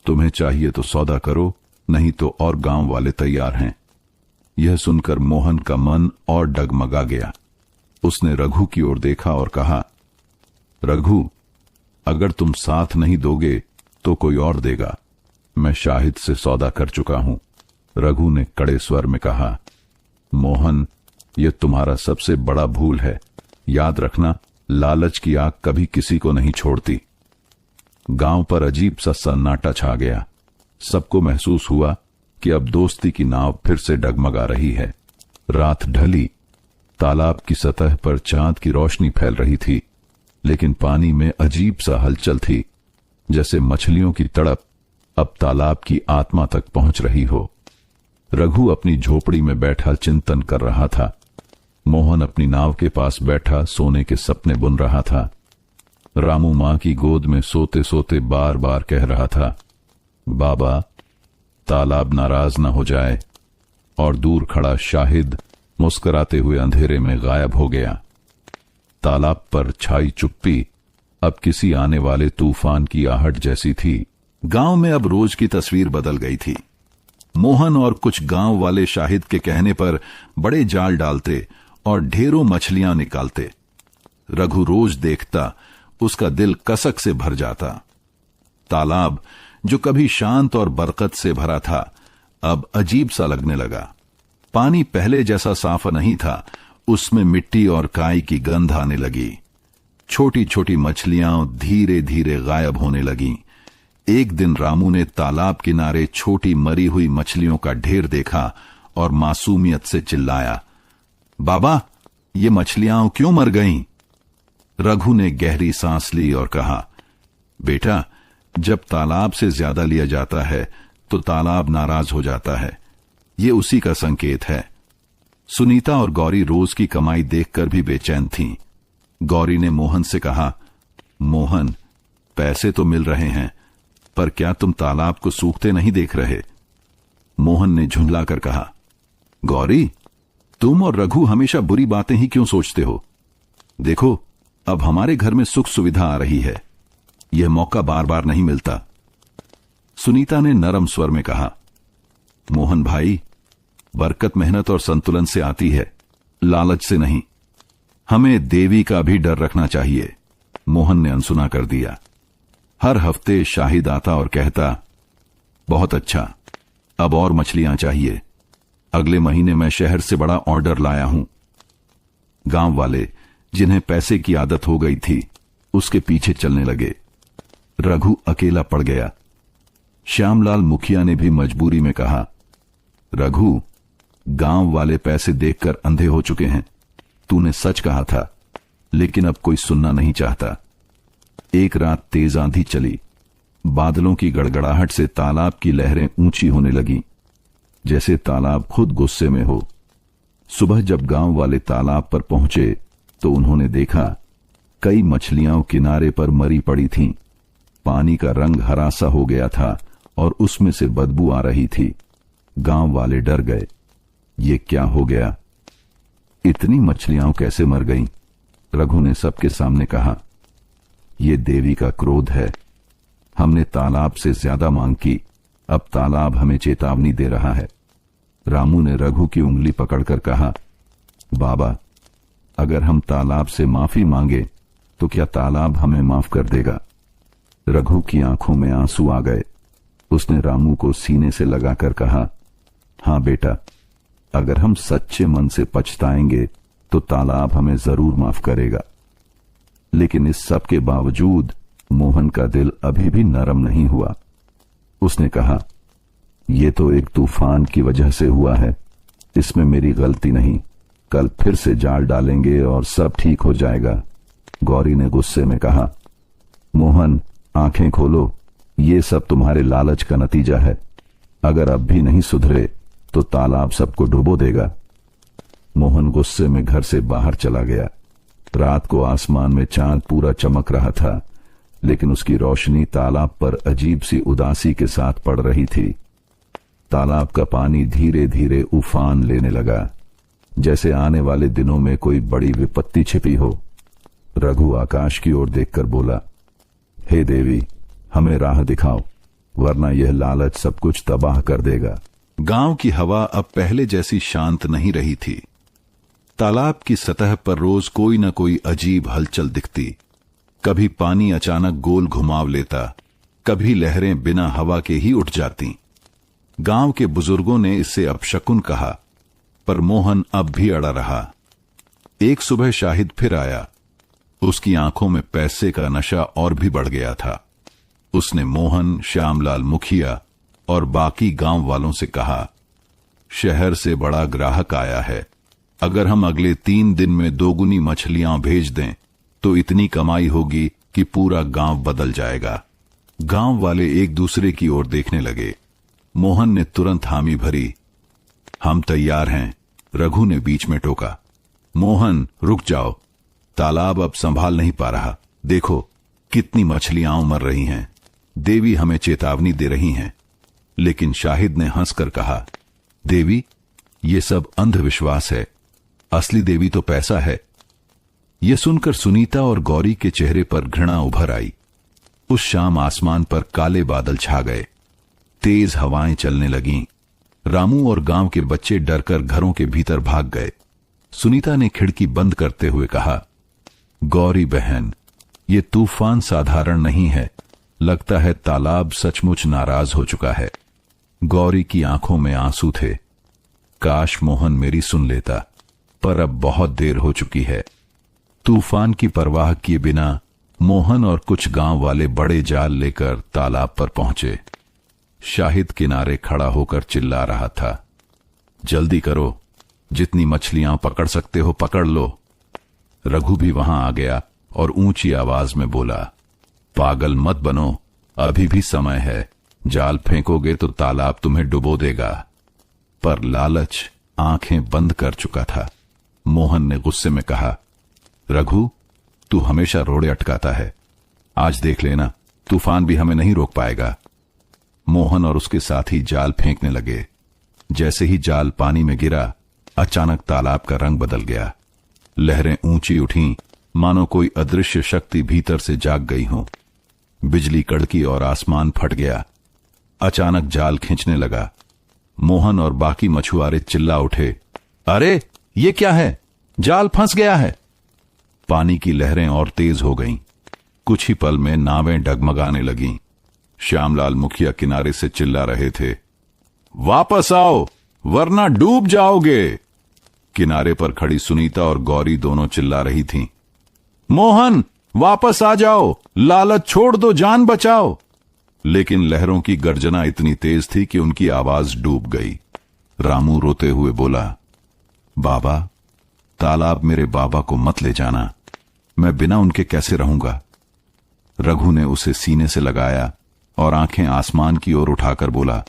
तुम्हें चाहिए तो सौदा करो, नहीं तो और गांव वाले तैयार हैं। यह सुनकर मोहन का मन और डगमगा गया। उसने रघु की ओर देखा और कहा, रघु, अगर तुम साथ नहीं दोगे तो कोई और देगा। मैं शाहिद से सौदा कर चुका हूं। रघु ने कड़े स्वर में कहा, मोहन, यह तुम्हारा सबसे बड़ा भूल है। याद रखना, लालच की आग कभी किसी को नहीं छोड़ती। गांव पर अजीब सा सन्नाटा छा गया। सबको महसूस हुआ कि अब दोस्ती की नाव फिर से डगमगा रही है। रात ढली। तालाब की सतह पर चांद की रोशनी फैल रही थी, लेकिन पानी में अजीब सा हलचल थी, जैसे मछलियों की तड़प अब तालाब की आत्मा तक पहुंच रही हो। रघु अपनी झोपड़ी में बैठा चिंतन कर रहा था। मोहन अपनी नाव के पास बैठा सोने के सपने बुन रहा था। रामू मां की गोद में सोते सोते बार बार कह रहा था, बाबा, तालाब नाराज न हो जाए। और दूर खड़ा शाहिद मुस्कुराते हुए अंधेरे में गायब हो गया। तालाब पर छाई चुप्पी अब किसी आने वाले तूफान की आहट जैसी थी। गांव में अब रोज की तस्वीर बदल गई थी। मोहन और कुछ गांव वाले शाहिद के कहने पर बड़े जाल डालते और ढेरों मछलियां निकालते। रघु रोज देखता, उसका दिल कसक से भर जाता। तालाब, जो कभी शांत और बरकत से भरा था, अब अजीब सा लगने लगा। पानी पहले जैसा साफ नहीं था, उसमें मिट्टी और काई की गंध आने लगी। छोटी छोटी मछलियां धीरे धीरे गायब होने लगीं। एक दिन रामू ने तालाब किनारे छोटी मरी हुई मछलियों का ढेर देखा और मासूमियत से चिल्लाया, बाबा, ये मछलियां क्यों मर गईं? रघु ने गहरी सांस ली और कहा, बेटा, जब तालाब से ज्यादा लिया जाता है तो तालाब नाराज हो जाता है। ये उसी का संकेत है। सुनीता और गौरी रोज की कमाई देखकर भी बेचैन थीं। गौरी ने मोहन से कहा, मोहन, पैसे तो मिल रहे हैं, पर क्या तुम तालाब को सूखते नहीं देख रहे? मोहन ने झुंझलाकर कहा, गौरी, तुम और रघु हमेशा बुरी बातें ही क्यों सोचते हो? देखो, अब हमारे घर में सुख सुविधा आ रही है। यह मौका बार बार नहीं मिलता। सुनीता ने नरम स्वर में कहा, मोहन भाई, बरकत मेहनत और संतुलन से आती है, लालच से नहीं। हमें देवी का भी डर रखना चाहिए। मोहन ने अनसुना कर दिया। हर हफ्ते शाहिद आता और कहता, बहुत अच्छा, अब और मछलियां चाहिए। अगले महीने मैं शहर से बड़ा ऑर्डर लाया हूं। गांव वाले, जिन्हें पैसे की आदत हो गई थी, उसके पीछे चलने लगे। रघु अकेला पड़ गया। श्यामलाल मुखिया ने भी मजबूरी में कहा, रघु, गांव वाले पैसे देखकर अंधे हो चुके हैं। तूने सच कहा था, लेकिन अब कोई सुनना नहीं चाहता। एक रात तेज आंधी चली। बादलों की गड़गड़ाहट से तालाब की लहरें ऊंची होने लगीं, जैसे तालाब खुद गुस्से में हो। सुबह जब गांव वाले तालाब पर पहुंचे तो उन्होंने देखा कई मछलियां किनारे पर मरी पड़ी थीं। पानी का रंग हरा सा हो गया था और उसमें से बदबू आ रही थी। गांव वाले डर गए। ये क्या हो गया? इतनी मछलियां कैसे मर गईं? रघु ने सबके सामने कहा, ये देवी का क्रोध है। हमने तालाब से ज्यादा मांग की, अब तालाब हमें चेतावनी दे रहा है। रामू ने रघु की उंगली पकड़कर कहा, बाबा, अगर हम तालाब से माफी मांगे तो क्या तालाब हमें माफ कर देगा? रघु की आंखों में आंसू आ गए। उसने रामू को सीने से लगाकर कहा, हां बेटा, अगर हम सच्चे मन से पछताएंगे तो तालाब हमें जरूर माफ करेगा। लेकिन इस सब के बावजूद मोहन का दिल अभी भी नरम नहीं हुआ। उसने कहा, यह तो एक तूफान की वजह से हुआ है, इसमें मेरी गलती नहीं। कल फिर से जाल डालेंगे और सब ठीक हो जाएगा। गौरी ने गुस्से में कहा, मोहन, आंखें खोलो, ये सब तुम्हारे लालच का नतीजा है। अगर अब भी नहीं सुधरे तो तालाब सबको डुबो देगा। मोहन गुस्से में घर से बाहर चला गया। रात को आसमान में चांद पूरा चमक रहा था, लेकिन उसकी रोशनी तालाब पर अजीब सी उदासी के साथ पड़ रही थी। तालाब का पानी धीरे धीरे उफान लेने लगा, जैसे आने वाले दिनों में कोई बड़ी विपत्ति छिपी हो। रघु आकाश की ओर देखकर बोला, हे देवी, हमें राह दिखाओ, वरना यह लालच सब कुछ तबाह कर देगा। गांव की हवा अब पहले जैसी शांत नहीं रही थी। तालाब की सतह पर रोज कोई न कोई अजीब हलचल दिखती। कभी पानी अचानक गोल घुमाव लेता, कभी लहरें बिना हवा के ही उठ जाती। गांव के बुजुर्गों ने इसे अपशकुन कहा, पर मोहन अब भी अड़ा रहा। एक सुबह शाहिद फिर आया। उसकी आंखों में पैसे का नशा और भी बढ़ गया था। उसने मोहन, श्यामलाल मुखिया और बाकी गांव वालों से कहा, शहर से बड़ा ग्राहक आया है। अगर हम अगले 3 दिन में 2 गुनी मछलियां भेज दें तो इतनी कमाई होगी कि पूरा गांव बदल जाएगा। गांव वाले एक दूसरे की ओर देखने लगे। मोहन ने तुरंत हामी भरी। हम तैयार हैं, रघु ने बीच में टोका। मोहन, रुक जाओ, तालाब अब संभाल नहीं पा रहा। देखो कितनी मछलियां मर रही हैं। देवी हमें चेतावनी दे रही हैं। लेकिन शाहिद ने हंसकर कहा, देवी, ये सब अंधविश्वास है। असली देवी तो पैसा है। यह सुनकर सुनीता और गौरी के चेहरे पर घृणा उभर आई। उस शाम आसमान पर काले बादल छा गए। तेज हवाएं चलने लगीं। रामू और गांव के बच्चे डरकर घरों के भीतर भाग गए। सुनीता ने खिड़की बंद करते हुए कहा, गौरी बहन, ये तूफान साधारण नहीं है। लगता है तालाब सचमुच नाराज हो चुका है। गौरी की आंखों में आंसू थे। काश मोहन मेरी सुन लेता, पर अब बहुत देर हो चुकी है। तूफान की परवाह किए बिना मोहन और कुछ गांव वाले बड़े जाल लेकर तालाब पर पहुंचे। शाहिद किनारे खड़ा होकर चिल्ला रहा था, जल्दी करो, जितनी मछलियां पकड़ सकते हो पकड़ लो। रघु भी वहां आ गया और ऊंची आवाज में बोला, पागल मत बनो, अभी भी समय है। जाल फेंकोगे तो तालाब तुम्हें डुबो देगा। पर लालच आंखें बंद कर चुका था। मोहन ने गुस्से में कहा, रघु, तू हमेशा रोड़े अटकाता है। आज देख लेना, तूफान भी हमें नहीं रोक पाएगा। मोहन और उसके साथी जाल फेंकने लगे। जैसे ही जाल पानी में गिरा, अचानक तालाब का रंग बदल गया। लहरें ऊंची उठीं, मानो कोई अदृश्य शक्ति भीतर से जाग गई हो। बिजली कड़की और आसमान फट गया। अचानक जाल खींचने लगा। मोहन और बाकी मछुआरे चिल्ला उठे, अरे ये क्या है? जाल फंस गया है। पानी की लहरें और तेज हो गईं। कुछ ही पल में नावें डगमगाने लगीं। श्यामलाल मुखिया किनारे से चिल्ला रहे थे, वापस आओ वरना डूब जाओगे। किनारे पर खड़ी सुनीता और गौरी दोनों चिल्ला रही थीं, मोहन वापस आ जाओ, लालच छोड़ दो, जान बचाओ। लेकिन लहरों की गर्जना इतनी तेज थी कि उनकी आवाज डूब गई। रामू रोते हुए बोला, बाबा, तालाब मेरे बाबा को मत ले जाना, मैं बिना उनके कैसे रहूंगा। रघु ने उसे सीने से लगाया और आंखें आसमान की ओर उठाकर बोला,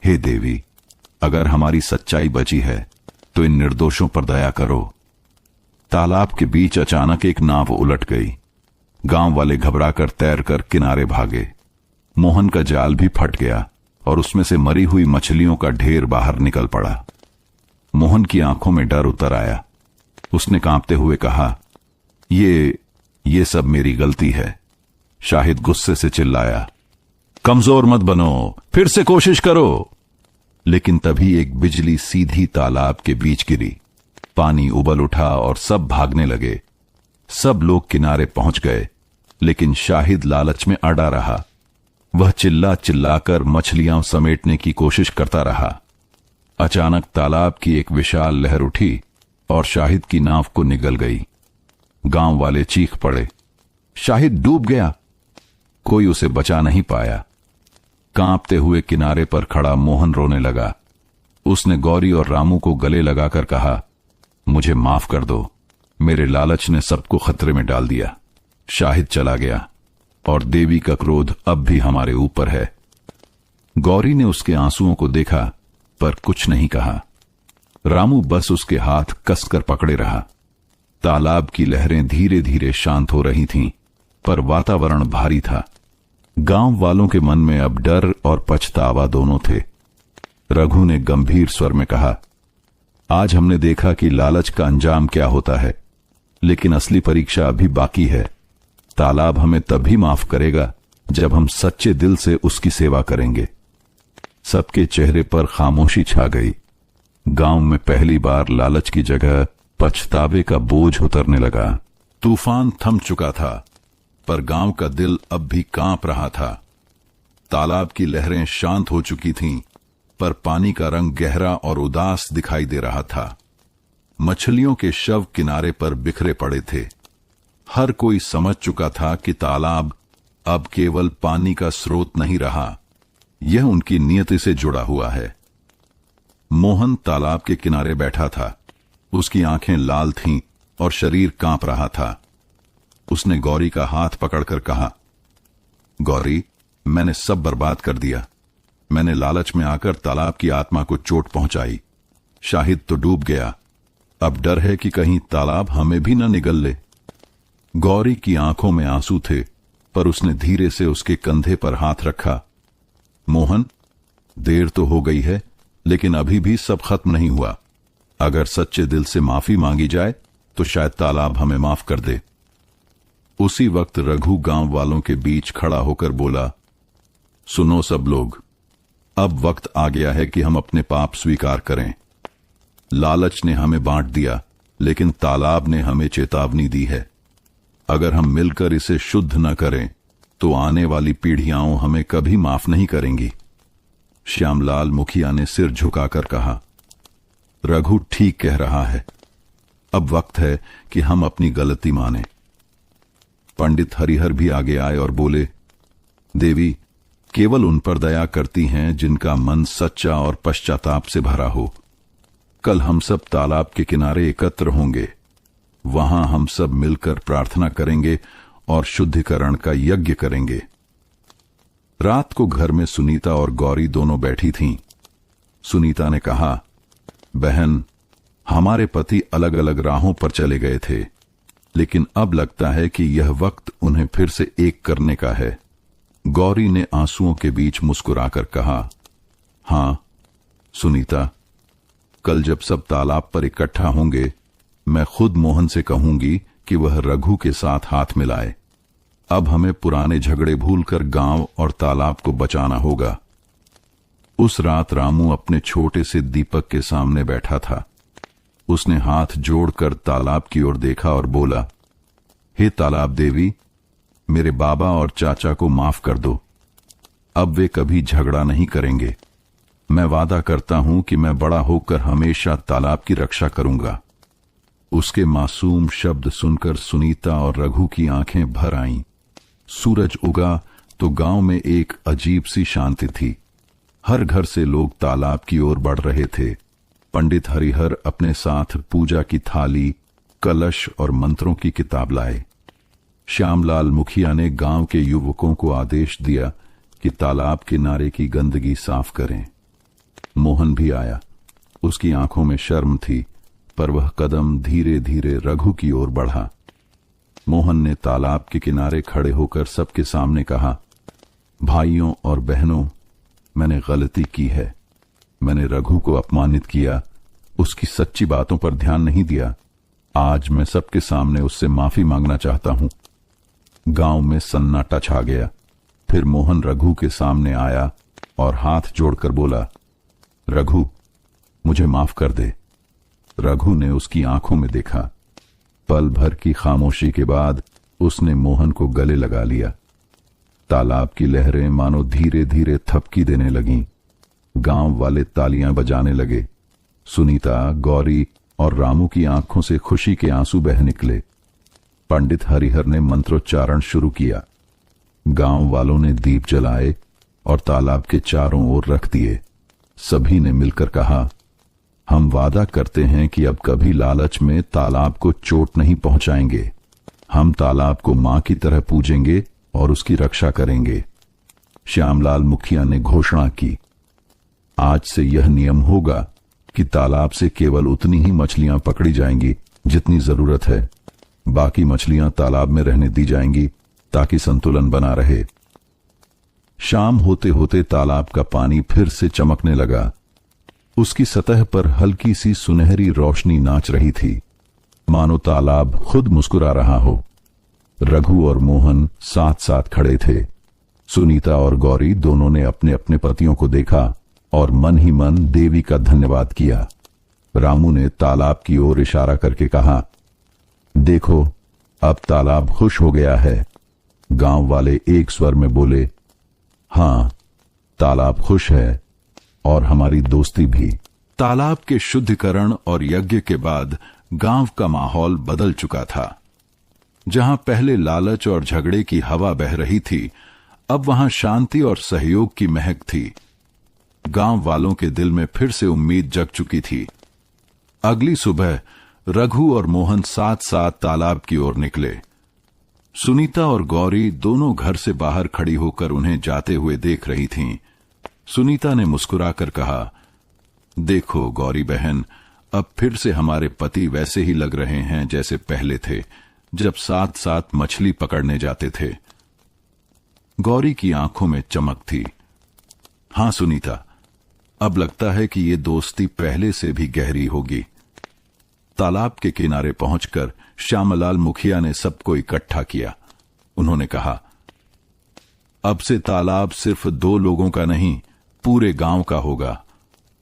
हे देवी, अगर हमारी सच्चाई बची है तो इन निर्दोषों पर दया करो। तालाब के बीच अचानक एक नाव उलट गई। गांव वाले घबराकर तैरकर किनारे भागे। मोहन का जाल भी फट गया और उसमें से मरी हुई मछलियों का ढेर बाहर निकल पड़ा। मोहन की आंखों में डर उतर आया। उसने कांपते हुए कहा, ये सब मेरी गलती है। शाहिद गुस्से से चिल्लाया, कमजोर मत बनो, फिर से कोशिश करो। लेकिन तभी एक बिजली सीधी तालाब के बीच गिरी। पानी उबल उठा और सब भागने लगे। सब लोग किनारे पहुंच गए, लेकिन शाहिद लालच में अड़ा रहा। वह चिल्ला चिल्लाकर मछलियां समेटने की कोशिश करता रहा। अचानक तालाब की एक विशाल लहर उठी और शाहिद की नाव को निगल गई। गांव वाले चीख पड़े, शाहिद डूब गया। कोई उसे बचा नहीं पाया। कांपते हुए किनारे पर खड़ा मोहन रोने लगा। उसने गौरी और रामू को गले लगाकर कहा, मुझे माफ कर दो, मेरे लालच ने सबको खतरे में डाल दिया। शाहिद चला गया और देवी का क्रोध अब भी हमारे ऊपर है। गौरी ने उसके आंसुओं को देखा पर कुछ नहीं कहा। रामू बस उसके हाथ कसकर पकड़े रहा। तालाब की लहरें धीरे धीरे शांत हो रही थीं, पर वातावरण भारी था। गांव वालों के मन में अब डर और पछतावा दोनों थे। रघु ने गंभीर स्वर में कहा, आज हमने देखा कि लालच का अंजाम क्या होता है, लेकिन असली परीक्षा अभी बाकी है। तालाब हमें तभी माफ करेगा जब हम सच्चे दिल से उसकी सेवा करेंगे। सबके चेहरे पर खामोशी छा गई। गांव में पहली बार लालच की जगह पछतावे का बोझ उतरने लगा। तूफान थम चुका था, पर गांव का दिल अब भी कांप रहा था। तालाब की लहरें शांत हो चुकी थीं, पर पानी का रंग गहरा और उदास दिखाई दे रहा था। मछलियों के शव किनारे पर बिखरे पड़े थे। हर कोई समझ चुका था कि तालाब अब केवल पानी का स्रोत नहीं रहा, यह उनकी नियति से जुड़ा हुआ है। मोहन तालाब के किनारे बैठा था। उसकी आंखें लाल थीं और शरीर कांप रहा था। उसने गौरी का हाथ पकड़कर कहा, गौरी, मैंने सब बर्बाद कर दिया। मैंने लालच में आकर तालाब की आत्मा को चोट पहुंचाई। शाहिद तो डूब गया। अब डर है कि कहीं तालाब हमें भी न निगल ले। गौरी की आंखों में आंसू थे, पर उसने धीरे से उसके कंधे पर हाथ रखा। मोहन, देर तो हो गई है, लेकिन अभी भी सब खत्म नहीं हुआ। अगर सच्चे दिल से माफी मांगी जाए तो शायद तालाब हमें माफ कर दे। उसी वक्त रघु गांव वालों के बीच खड़ा होकर बोला, सुनो सब लोग, अब वक्त आ गया है कि हम अपने पाप स्वीकार करें। लालच ने हमें बांट दिया, लेकिन तालाब ने हमें चेतावनी दी है। अगर हम मिलकर इसे शुद्ध न करें तो आने वाली पीढ़ियां हमें कभी माफ नहीं करेंगी। श्यामलाल मुखिया ने सिर झुकाकर कहा, रघु ठीक कह रहा है। अब वक्त है कि हम अपनी गलती माने। पंडित हरिहर भी आगे आए और बोले, देवी केवल उन पर दया करती हैं जिनका मन सच्चा और पश्चाताप से भरा हो। कल हम सब तालाब के किनारे एकत्र होंगे। वहां हम सब मिलकर प्रार्थना करेंगे और शुद्धिकरण का यज्ञ करेंगे। रात को घर में सुनीता और गौरी दोनों बैठी थीं। सुनीता ने कहा, बहन, हमारे पति अलग अलग राहों पर चले गए थे, लेकिन अब लगता है कि यह वक्त उन्हें फिर से एक करने का है। गौरी ने आंसुओं के बीच मुस्कुराकर कहा, हां सुनीता, कल जब सब तालाब पर इकट्ठा होंगे, मैं खुद मोहन से कहूंगी कि वह रघु के साथ हाथ मिलाए। अब हमें पुराने झगड़े भूलकर गांव और तालाब को बचाना होगा। उस रात रामू अपने छोटे से दीपक के सामने बैठा था। उसने हाथ जोड़कर तालाब की ओर देखा और बोला, हे तालाब देवी, मेरे बाबा और चाचा को माफ कर दो। अब वे कभी झगड़ा नहीं करेंगे। मैं वादा करता हूं कि मैं बड़ा होकर हमेशा तालाब की रक्षा करूंगा। उसके मासूम शब्द सुनकर सुनीता और रघु की आंखें भर आईं। सूरज उगा तो गांव में एक अजीब सी शांति थी। हर घर से लोग तालाब की ओर बढ़ रहे थे। पंडित हरिहर अपने साथ पूजा की थाली, कलश और मंत्रों की किताब लाए। श्यामलाल मुखिया ने गांव के युवकों को आदेश दिया कि तालाब किनारे की गंदगी साफ करें। मोहन भी आया। उसकी आंखों में शर्म थी, पर वह कदम धीरे धीरे रघु की ओर बढ़ा। मोहन ने तालाब के किनारे खड़े होकर सबके सामने कहा, भाइयों और बहनों, मैंने गलती की है। मैंने रघु को अपमानित किया, उसकी सच्ची बातों पर ध्यान नहीं दिया। आज मैं सबके सामने उससे माफी मांगना चाहता हूं। गांव में सन्नाटा छा गया। फिर मोहन रघु के सामने आया और हाथ जोड़कर बोला, रघु, मुझे माफ कर दे। रघु ने उसकी आंखों में देखा। पल भर की खामोशी के बाद उसने मोहन को गले लगा लिया। तालाब की लहरें मानो धीरे धीरे थपकी देने लगीं। गांव वाले तालियां बजाने लगे। सुनीता, गौरी और रामू की आंखों से खुशी के आंसू बह निकले। पंडित हरिहर ने मंत्रोच्चारण शुरू किया। गांव वालों ने दीप जलाए और तालाब के चारों ओर रख दिए। सभी ने मिलकर कहा, हम वादा करते हैं कि अब कभी लालच में तालाब को चोट नहीं पहुंचाएंगे। हम तालाब को मां की तरह पूजेंगे और उसकी रक्षा करेंगे। श्यामलाल मुखिया ने घोषणा की, आज से यह नियम होगा कि तालाब से केवल उतनी ही मछलियां पकड़ी जाएंगी जितनी जरूरत है। बाकी मछलियां तालाब में रहने दी जाएंगी ताकि संतुलन बना रहे। शाम होते होते तालाब का पानी फिर से चमकने लगा। उसकी सतह पर हल्की सी सुनहरी रोशनी नाच रही थी, मानो तालाब खुद मुस्कुरा रहा हो। रघु और मोहन साथ साथ खड़े थे। सुनीता और गौरी दोनों ने अपने अपने पतियों को देखा और मन ही मन देवी का धन्यवाद किया। रामू ने तालाब की ओर इशारा करके कहा, देखो, अब तालाब खुश हो गया है। गांव वाले एक स्वर में बोले, हां, तालाब खुश है और हमारी दोस्ती भी। तालाब के शुद्धिकरण और यज्ञ के बाद गांव का माहौल बदल चुका था। जहां पहले लालच और झगड़े की हवा बह रही थी, अब वहां शांति और सहयोग की महक थी। गांव वालों के दिल में फिर से उम्मीद जग चुकी थी। अगली सुबह रघु और मोहन साथ साथ तालाब की ओर निकले। सुनीता और गौरी दोनों घर से बाहर खड़ी होकर उन्हें जाते हुए देख रही थीं। सुनीता ने मुस्कुराकर कहा, देखो गौरी बहन, अब फिर से हमारे पति वैसे ही लग रहे हैं जैसे पहले थे, जब साथ साथ मछली पकड़ने जाते थे। गौरी की आंखों में चमक थी। हां सुनीता, अब लगता है कि ये दोस्ती पहले से भी गहरी होगी। तालाब के किनारे पहुंचकर श्यामलाल मुखिया ने सबको इकट्ठा किया। उन्होंने कहा, अब से तालाब सिर्फ 2 लोगों का नहीं, पूरे गांव का होगा।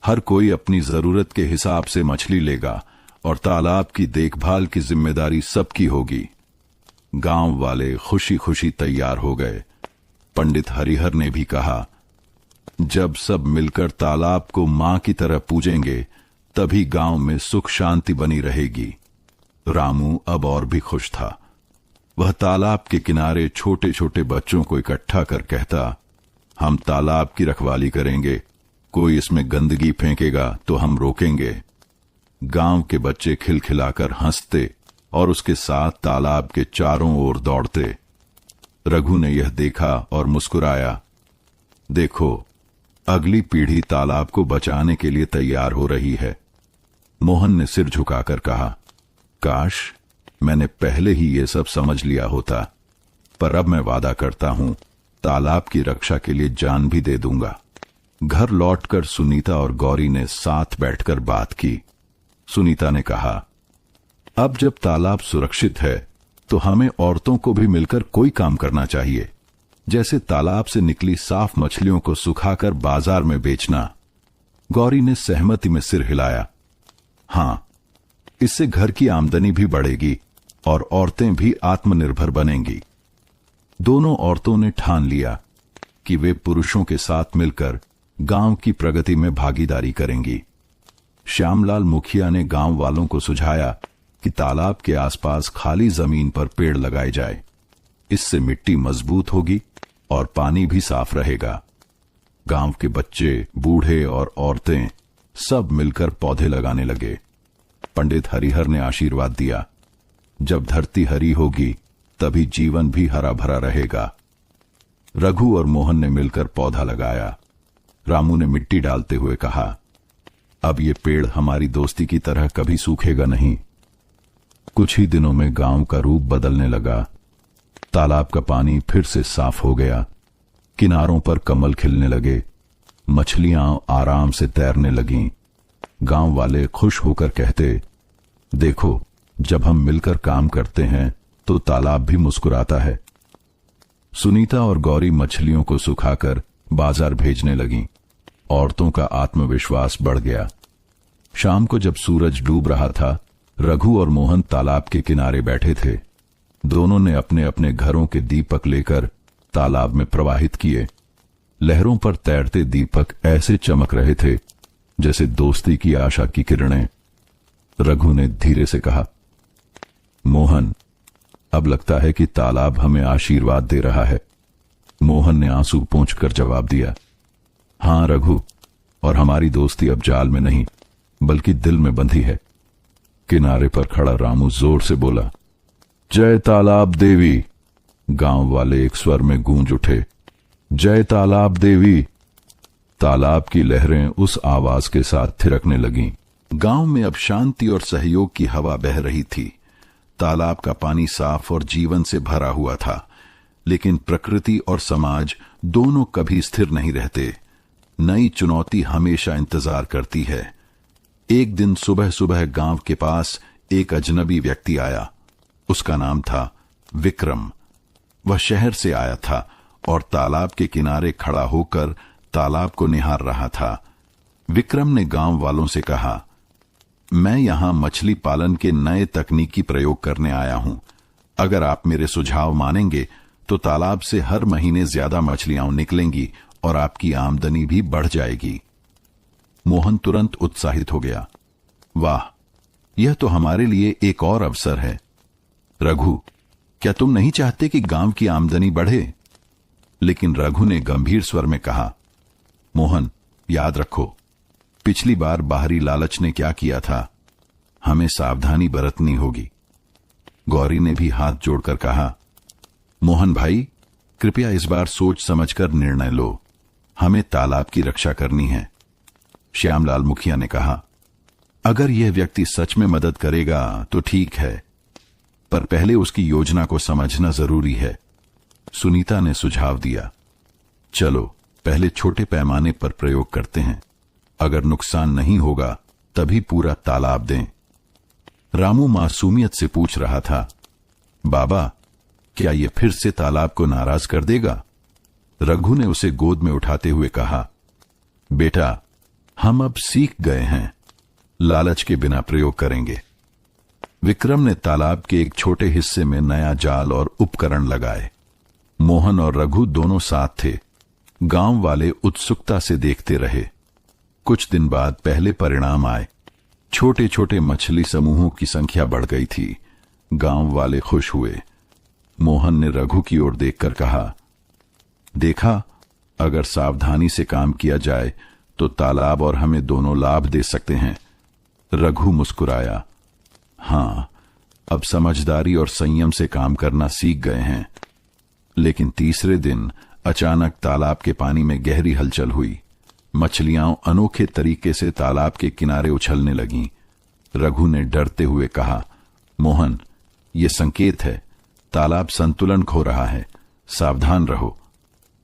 हर कोई अपनी जरूरत के हिसाब से मछली लेगा और तालाब की देखभाल की जिम्मेदारी सबकी होगी। गांव वाले खुशी खुशी तैयार हो गए। पंडित हरिहर ने भी कहा, जब सब मिलकर तालाब को मां की तरह पूजेंगे, तभी गांव में सुख शांति बनी रहेगी। रामू अब और भी खुश था। वह तालाब के किनारे छोटे छोटे बच्चों को इकट्ठा कर कहता, हम तालाब की रखवाली करेंगे। कोई इसमें गंदगी फेंकेगा तो हम रोकेंगे। गांव के बच्चे खिलखिलाकर हंसते और उसके साथ तालाब के चारों ओर दौड़ते। रघु ने यह देखा और मुस्कुराया। देखो, अगली पीढ़ी तालाब को बचाने के लिए तैयार हो रही है। मोहन ने सिर झुकाकर कहा, काश मैंने पहले ही ये सब समझ लिया होता, पर अब मैं वादा करता हूं तालाब की रक्षा के लिए जान भी दे दूंगा। घर लौटकर सुनीता और गौरी ने साथ बैठकर बात की। सुनीता ने कहा, अब जब तालाब सुरक्षित है तो हमें औरतों को भी मिलकर कोई काम करना चाहिए, जैसे तालाब से निकली साफ मछलियों को सुखाकर बाजार में बेचना। गौरी ने सहमति में सिर हिलाया। हां, इससे घर की आमदनी भी बढ़ेगी और औरतें भी आत्मनिर्भर बनेंगी। दोनों औरतों ने ठान लिया कि वे पुरुषों के साथ मिलकर गांव की प्रगति में भागीदारी करेंगी। श्यामलाल मुखिया ने गांव वालों को सुझाया कि तालाब के आसपास खाली जमीन पर पेड़ लगाए जाए। इससे मिट्टी मजबूत होगी और पानी भी साफ रहेगा। गांव के बच्चे, बूढ़े और औरतें सब मिलकर पौधे लगाने लगे। पंडित हरिहर ने आशीर्वाद दिया, जब धरती हरी होगी तभी जीवन भी हरा भरा रहेगा। रघु और मोहन ने मिलकर पौधा लगाया। रामू ने मिट्टी डालते हुए कहा, अब ये पेड़ हमारी दोस्ती की तरह कभी सूखेगा नहीं। कुछ ही दिनों में गांव का रूप बदलने लगा। तालाब का पानी फिर से साफ हो गया। किनारों पर कमल खिलने लगे। मछलियां आराम से तैरने लगीं। गांव वाले खुश होकर कहते, देखो, जब हम मिलकर काम करते हैं तो तालाब भी मुस्कुराता है। सुनीता और गौरी मछलियों को सुखाकर बाजार भेजने लगीं। औरतों का आत्मविश्वास बढ़ गया। शाम को जब सूरज डूब रहा था, रघु और मोहन तालाब के किनारे बैठे थे। दोनों ने अपने अपने घरों के दीपक लेकर तालाब में प्रवाहित किए। लहरों पर तैरते दीपक ऐसे चमक रहे थे जैसे दोस्ती की आशा की किरणें। रघु ने धीरे से कहा, मोहन, अब लगता है कि तालाब हमें आशीर्वाद दे रहा है। मोहन ने आंसू पोंछकर जवाब दिया, हां रघु, और हमारी दोस्ती अब जाल में नहीं बल्कि दिल में बंधी है। किनारे पर खड़ा रामू जोर से बोला, जय तालाब देवी। गांव वाले एक स्वर में गूंज उठे, जय तालाब देवी। तालाब की लहरें उस आवाज के साथ थिरकने लगीं। गांव में अब शांति और सहयोग की हवा बह रही थी। तालाब का पानी साफ और जीवन से भरा हुआ था, लेकिन प्रकृति और समाज दोनों कभी स्थिर नहीं रहते। नई चुनौती हमेशा इंतजार करती है। एक दिन सुबह सुबह गांव के पास एक अजनबी व्यक्ति आया। उसका नाम था विक्रम। वह शहर से आया था और तालाब के किनारे खड़ा होकर तालाब को निहार रहा था। विक्रम ने गांव वालों से कहा, मैं यहां मछली पालन के नए तकनीकी प्रयोग करने आया हूं। अगर आप मेरे सुझाव मानेंगे तो तालाब से हर महीने ज्यादा मछलियां निकलेंगी और आपकी आमदनी भी बढ़ जाएगी। मोहन तुरंत उत्साहित हो गया, वाह, यह तो हमारे लिए एक और अवसर है। रघु, क्या तुम नहीं चाहते कि गांव की आमदनी बढ़े? लेकिन रघु ने गंभीर स्वर में कहा, मोहन, याद रखो, पिछली बार बाहरी लालच ने क्या किया था। हमें सावधानी बरतनी होगी। गौरी ने भी हाथ जोड़कर कहा, मोहन भाई, कृपया इस बार सोच समझकर निर्णय लो। हमें तालाब की रक्षा करनी है। श्यामलाल मुखिया ने कहा, अगर यह व्यक्ति सच में मदद करेगा तो ठीक है, पर पहले उसकी योजना को समझना जरूरी है। सुनीता ने सुझाव दिया, चलो पहले छोटे पैमाने पर प्रयोग करते हैं। अगर नुकसान नहीं होगा तभी पूरा तालाब दें। रामू मासूमियत से पूछ रहा था, बाबा, क्या यह फिर से तालाब को नाराज कर देगा? रघु ने उसे गोद में उठाते हुए कहा, बेटा, हम अब सीख गए हैं, लालच के बिना प्रयोग करेंगे। विक्रम ने तालाब के एक छोटे हिस्से में नया जाल और उपकरण लगाए। मोहन और रघु दोनों साथ थे। गांव वाले उत्सुकता से देखते रहे। कुछ दिन बाद पहले परिणाम आए। छोटे छोटे मछली समूहों की संख्या बढ़ गई थी। गांव वाले खुश हुए। मोहन ने रघु की ओर देखकर कहा, देखा, अगर सावधानी से काम किया जाए तो तालाब और हमें दोनों लाभ दे सकते हैं। रघु मुस्कुराया, हां, अब समझदारी और संयम से काम करना सीख गए हैं। लेकिन तीसरे दिन अचानक तालाब के पानी में गहरी हलचल हुई। मछलियां अनोखे तरीके से तालाब के किनारे उछलने लगीं। रघु ने डरते हुए कहा, मोहन, ये संकेत है, तालाब संतुलन खो रहा है, सावधान रहो।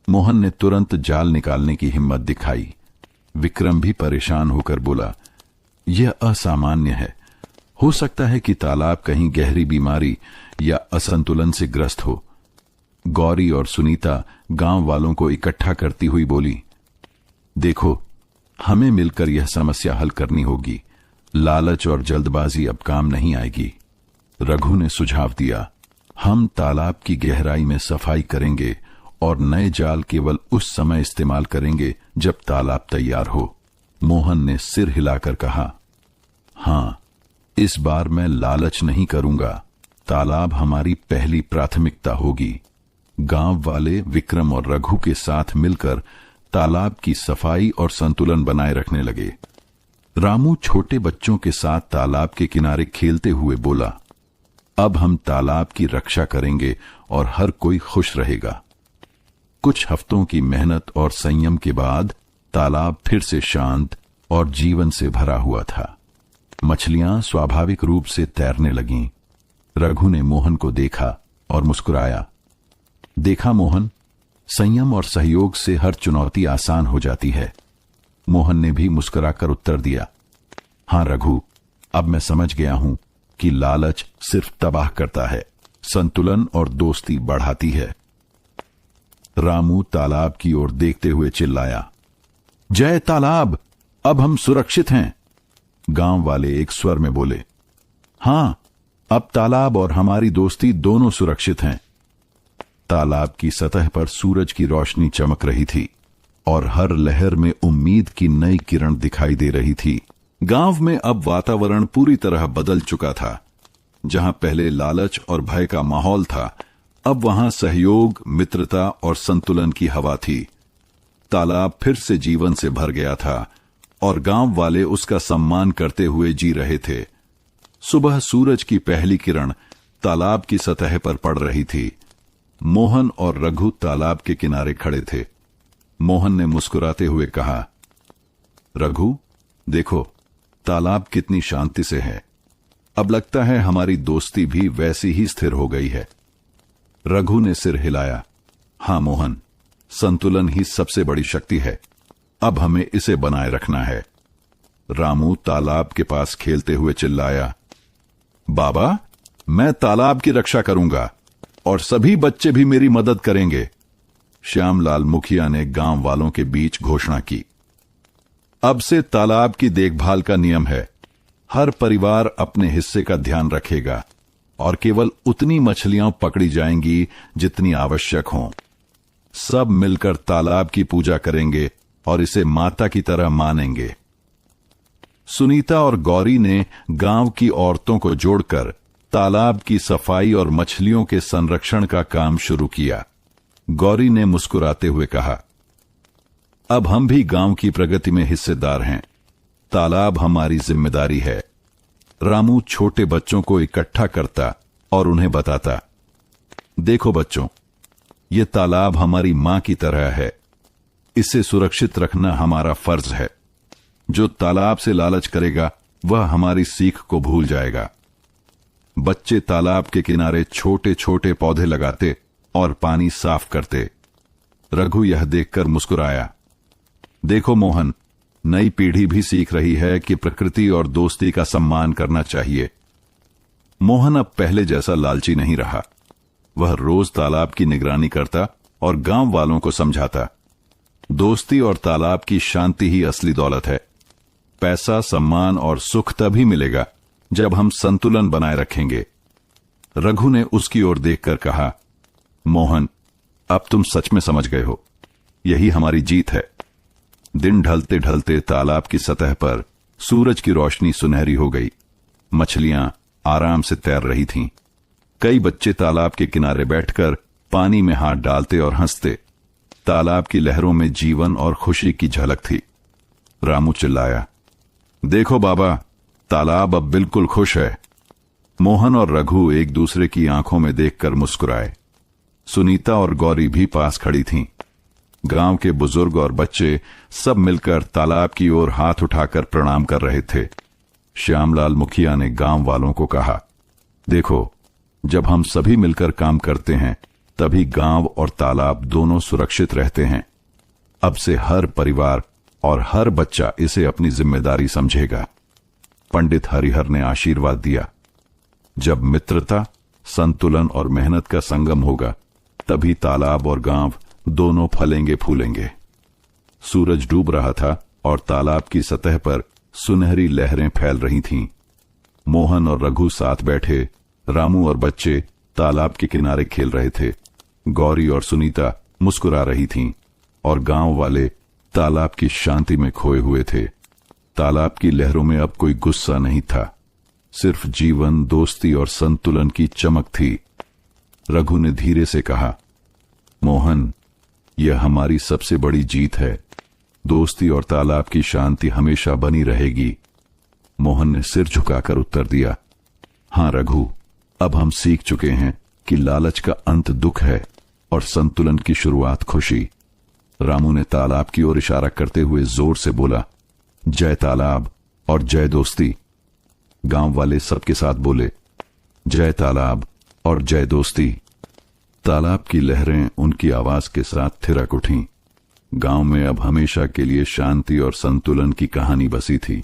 मोहन ने तुरंत जाल निकालने की हिम्मत दिखाई। विक्रम भी परेशान होकर बोला, यह असामान्य है, हो सकता है कि तालाब कहीं गहरी बीमारी या असंतुलन से ग्रस्त हो। गौरी और सुनीता गांव वालों को इकट्ठा करती हुई बोली, देखो, हमें मिलकर यह समस्या हल करनी होगी, लालच और जल्दबाजी अब काम नहीं आएगी। रघु ने सुझाव दिया, हम तालाब की गहराई में सफाई करेंगे और नए जाल केवल उस समय इस्तेमाल करेंगे जब तालाब तैयार हो। मोहन ने सिर हिलाकर कहा, हां, इस बार मैं लालच नहीं करूंगा, तालाब हमारी पहली प्राथमिकता होगी। गांव वाले विक्रम और रघु के साथ मिलकर तालाब की सफाई और संतुलन बनाए रखने लगे। रामू छोटे बच्चों के साथ तालाब के किनारे खेलते हुए बोला, अब हम तालाब की रक्षा करेंगे और हर कोई खुश रहेगा। कुछ हफ्तों की मेहनत और संयम के बाद तालाब फिर से शांत और जीवन से भरा हुआ था। मछलियां स्वाभाविक रूप से तैरने लगीं। रघु ने मोहन को देखा और मुस्कुराया। देखा मोहन, संयम और सहयोग से हर चुनौती आसान हो जाती है। मोहन ने भी मुस्कुराकर उत्तर दिया, हां रघु, अब मैं समझ गया हूं कि लालच सिर्फ तबाह करता है, संतुलन और दोस्ती बढ़ाती है। रामू तालाब की ओर देखते हुए चिल्लाया, जय तालाब, अब हम सुरक्षित हैं। गांव वाले एक स्वर में बोले, हां, अब तालाब और हमारी दोस्ती दोनों सुरक्षित हैं। तालाब की सतह पर सूरज की रोशनी चमक रही थी और हर लहर में उम्मीद की नई किरण दिखाई दे रही थी। गांव में अब वातावरण पूरी तरह बदल चुका था। जहां पहले लालच और भय का माहौल था, अब वहां सहयोग, मित्रता और संतुलन की हवा थी। तालाब फिर से जीवन से भर गया था और गांव वाले उसका सम्मान करते हुए जी रहे थे। सुबह सूरज की पहली किरण तालाब की सतह पर पड़ रही थी। मोहन और रघु तालाब के किनारे खड़े थे। मोहन ने मुस्कुराते हुए कहा, रघु, देखो, तालाब कितनी शांति से है। अब लगता है हमारी दोस्ती भी वैसी ही स्थिर हो गई है। रघु ने सिर हिलाया, हां मोहन, संतुलन ही सबसे बड़ी शक्ति है, अब हमें इसे बनाए रखना है। रामू तालाब के पास खेलते हुए चिल्लाया, बाबा, मैं तालाब की रक्षा करूंगा और सभी बच्चे भी मेरी मदद करेंगे। श्यामलाल मुखिया ने गांव वालों के बीच घोषणा की, अब से तालाब की देखभाल का नियम है, हर परिवार अपने हिस्से का ध्यान रखेगा और केवल उतनी मछलियां पकड़ी जाएंगी जितनी आवश्यक हों। सब मिलकर तालाब की पूजा करेंगे और इसे माता की तरह मानेंगे। सुनीता और गौरी ने गांव की औरतों को जोड़कर तालाब की सफाई और मछलियों के संरक्षण का काम शुरू किया। गौरी ने मुस्कुराते हुए कहा, अब हम भी गांव की प्रगति में हिस्सेदार हैं, तालाब हमारी जिम्मेदारी है। रामू छोटे बच्चों को इकट्ठा करता और उन्हें बताता, देखो बच्चों, ये तालाब हमारी मां की तरह है, इसे सुरक्षित रखना हमारा फर्ज है। जो तालाब से लालच करेगा वह हमारी सीख को भूल जाएगा। बच्चे तालाब के किनारे छोटे छोटे पौधे लगाते और पानी साफ करते। रघु यह देखकर मुस्कुराया, देखो मोहन, नई पीढ़ी भी सीख रही है कि प्रकृति और दोस्ती का सम्मान करना चाहिए। मोहन अब पहले जैसा लालची नहीं रहा। वह रोज तालाब की निगरानी करता और गांव वालों को समझाता, दोस्ती और तालाब की शांति ही असली दौलत है। पैसा, सम्मान और सुख तभी मिलेगा जब हम संतुलन बनाए रखेंगे। रघु ने उसकी ओर देखकर कहा, मोहन, अब तुम सच में समझ गए हो, यही हमारी जीत है। दिन ढलते ढलते तालाब की सतह पर सूरज की रोशनी सुनहरी हो गई। मछलियां आराम से तैर रही थीं। कई बच्चे तालाब के किनारे बैठकर पानी में हाथ डालते और हंसते। तालाब की लहरों में जीवन और खुशी की झलक थी। रामू चिल्लाया, देखो बाबा, तालाब अब बिल्कुल खुश है। मोहन और रघु एक दूसरे की आंखों में देखकर मुस्कुराए। सुनीता और गौरी भी पास खड़ी थीं। गांव के बुजुर्ग और बच्चे सब मिलकर तालाब की ओर हाथ उठाकर प्रणाम कर रहे थे। श्यामलाल मुखिया ने गांव वालों को कहा, देखो, जब हम सभी मिलकर काम करते हैं तभी गांव और तालाब दोनों सुरक्षित रहते हैं। अब से हर परिवार और हर बच्चा इसे अपनी जिम्मेदारी समझेगा। पंडित हरिहर ने आशीर्वाद दिया, जब मित्रता, संतुलन और मेहनत का संगम होगा तभी तालाब और गांव दोनों फलेंगे फूलेंगे। सूरज डूब रहा था और तालाब की सतह पर सुनहरी लहरें फैल रही थीं। मोहन और रघु साथ बैठे, रामू और बच्चे तालाब के किनारे खेल रहे थे। गौरी और सुनीता मुस्कुरा रही थीं और गांव वाले तालाब की शांति में खोए हुए थे। तालाब की लहरों में अब कोई गुस्सा नहीं था, सिर्फ जीवन, दोस्ती और संतुलन की चमक थी। रघु ने धीरे से कहा, मोहन, यह हमारी सबसे बड़ी जीत है। दोस्ती और तालाब की शांति हमेशा बनी रहेगी। मोहन ने सिर झुकाकर उत्तर दिया, हां रघु, अब हम सीख चुके हैं कि लालच का अंत दुख है और संतुलन की शुरुआत खुशी। रामू ने तालाब की ओर इशारा करते हुए जोर से बोला, जय तालाब और जय दोस्ती। गांव वाले सबके साथ बोले, जय तालाब और जय दोस्ती। तालाब की लहरें उनकी आवाज के साथ थिरक उठीं। गांव में अब हमेशा के लिए शांति और संतुलन की कहानी बसी थी।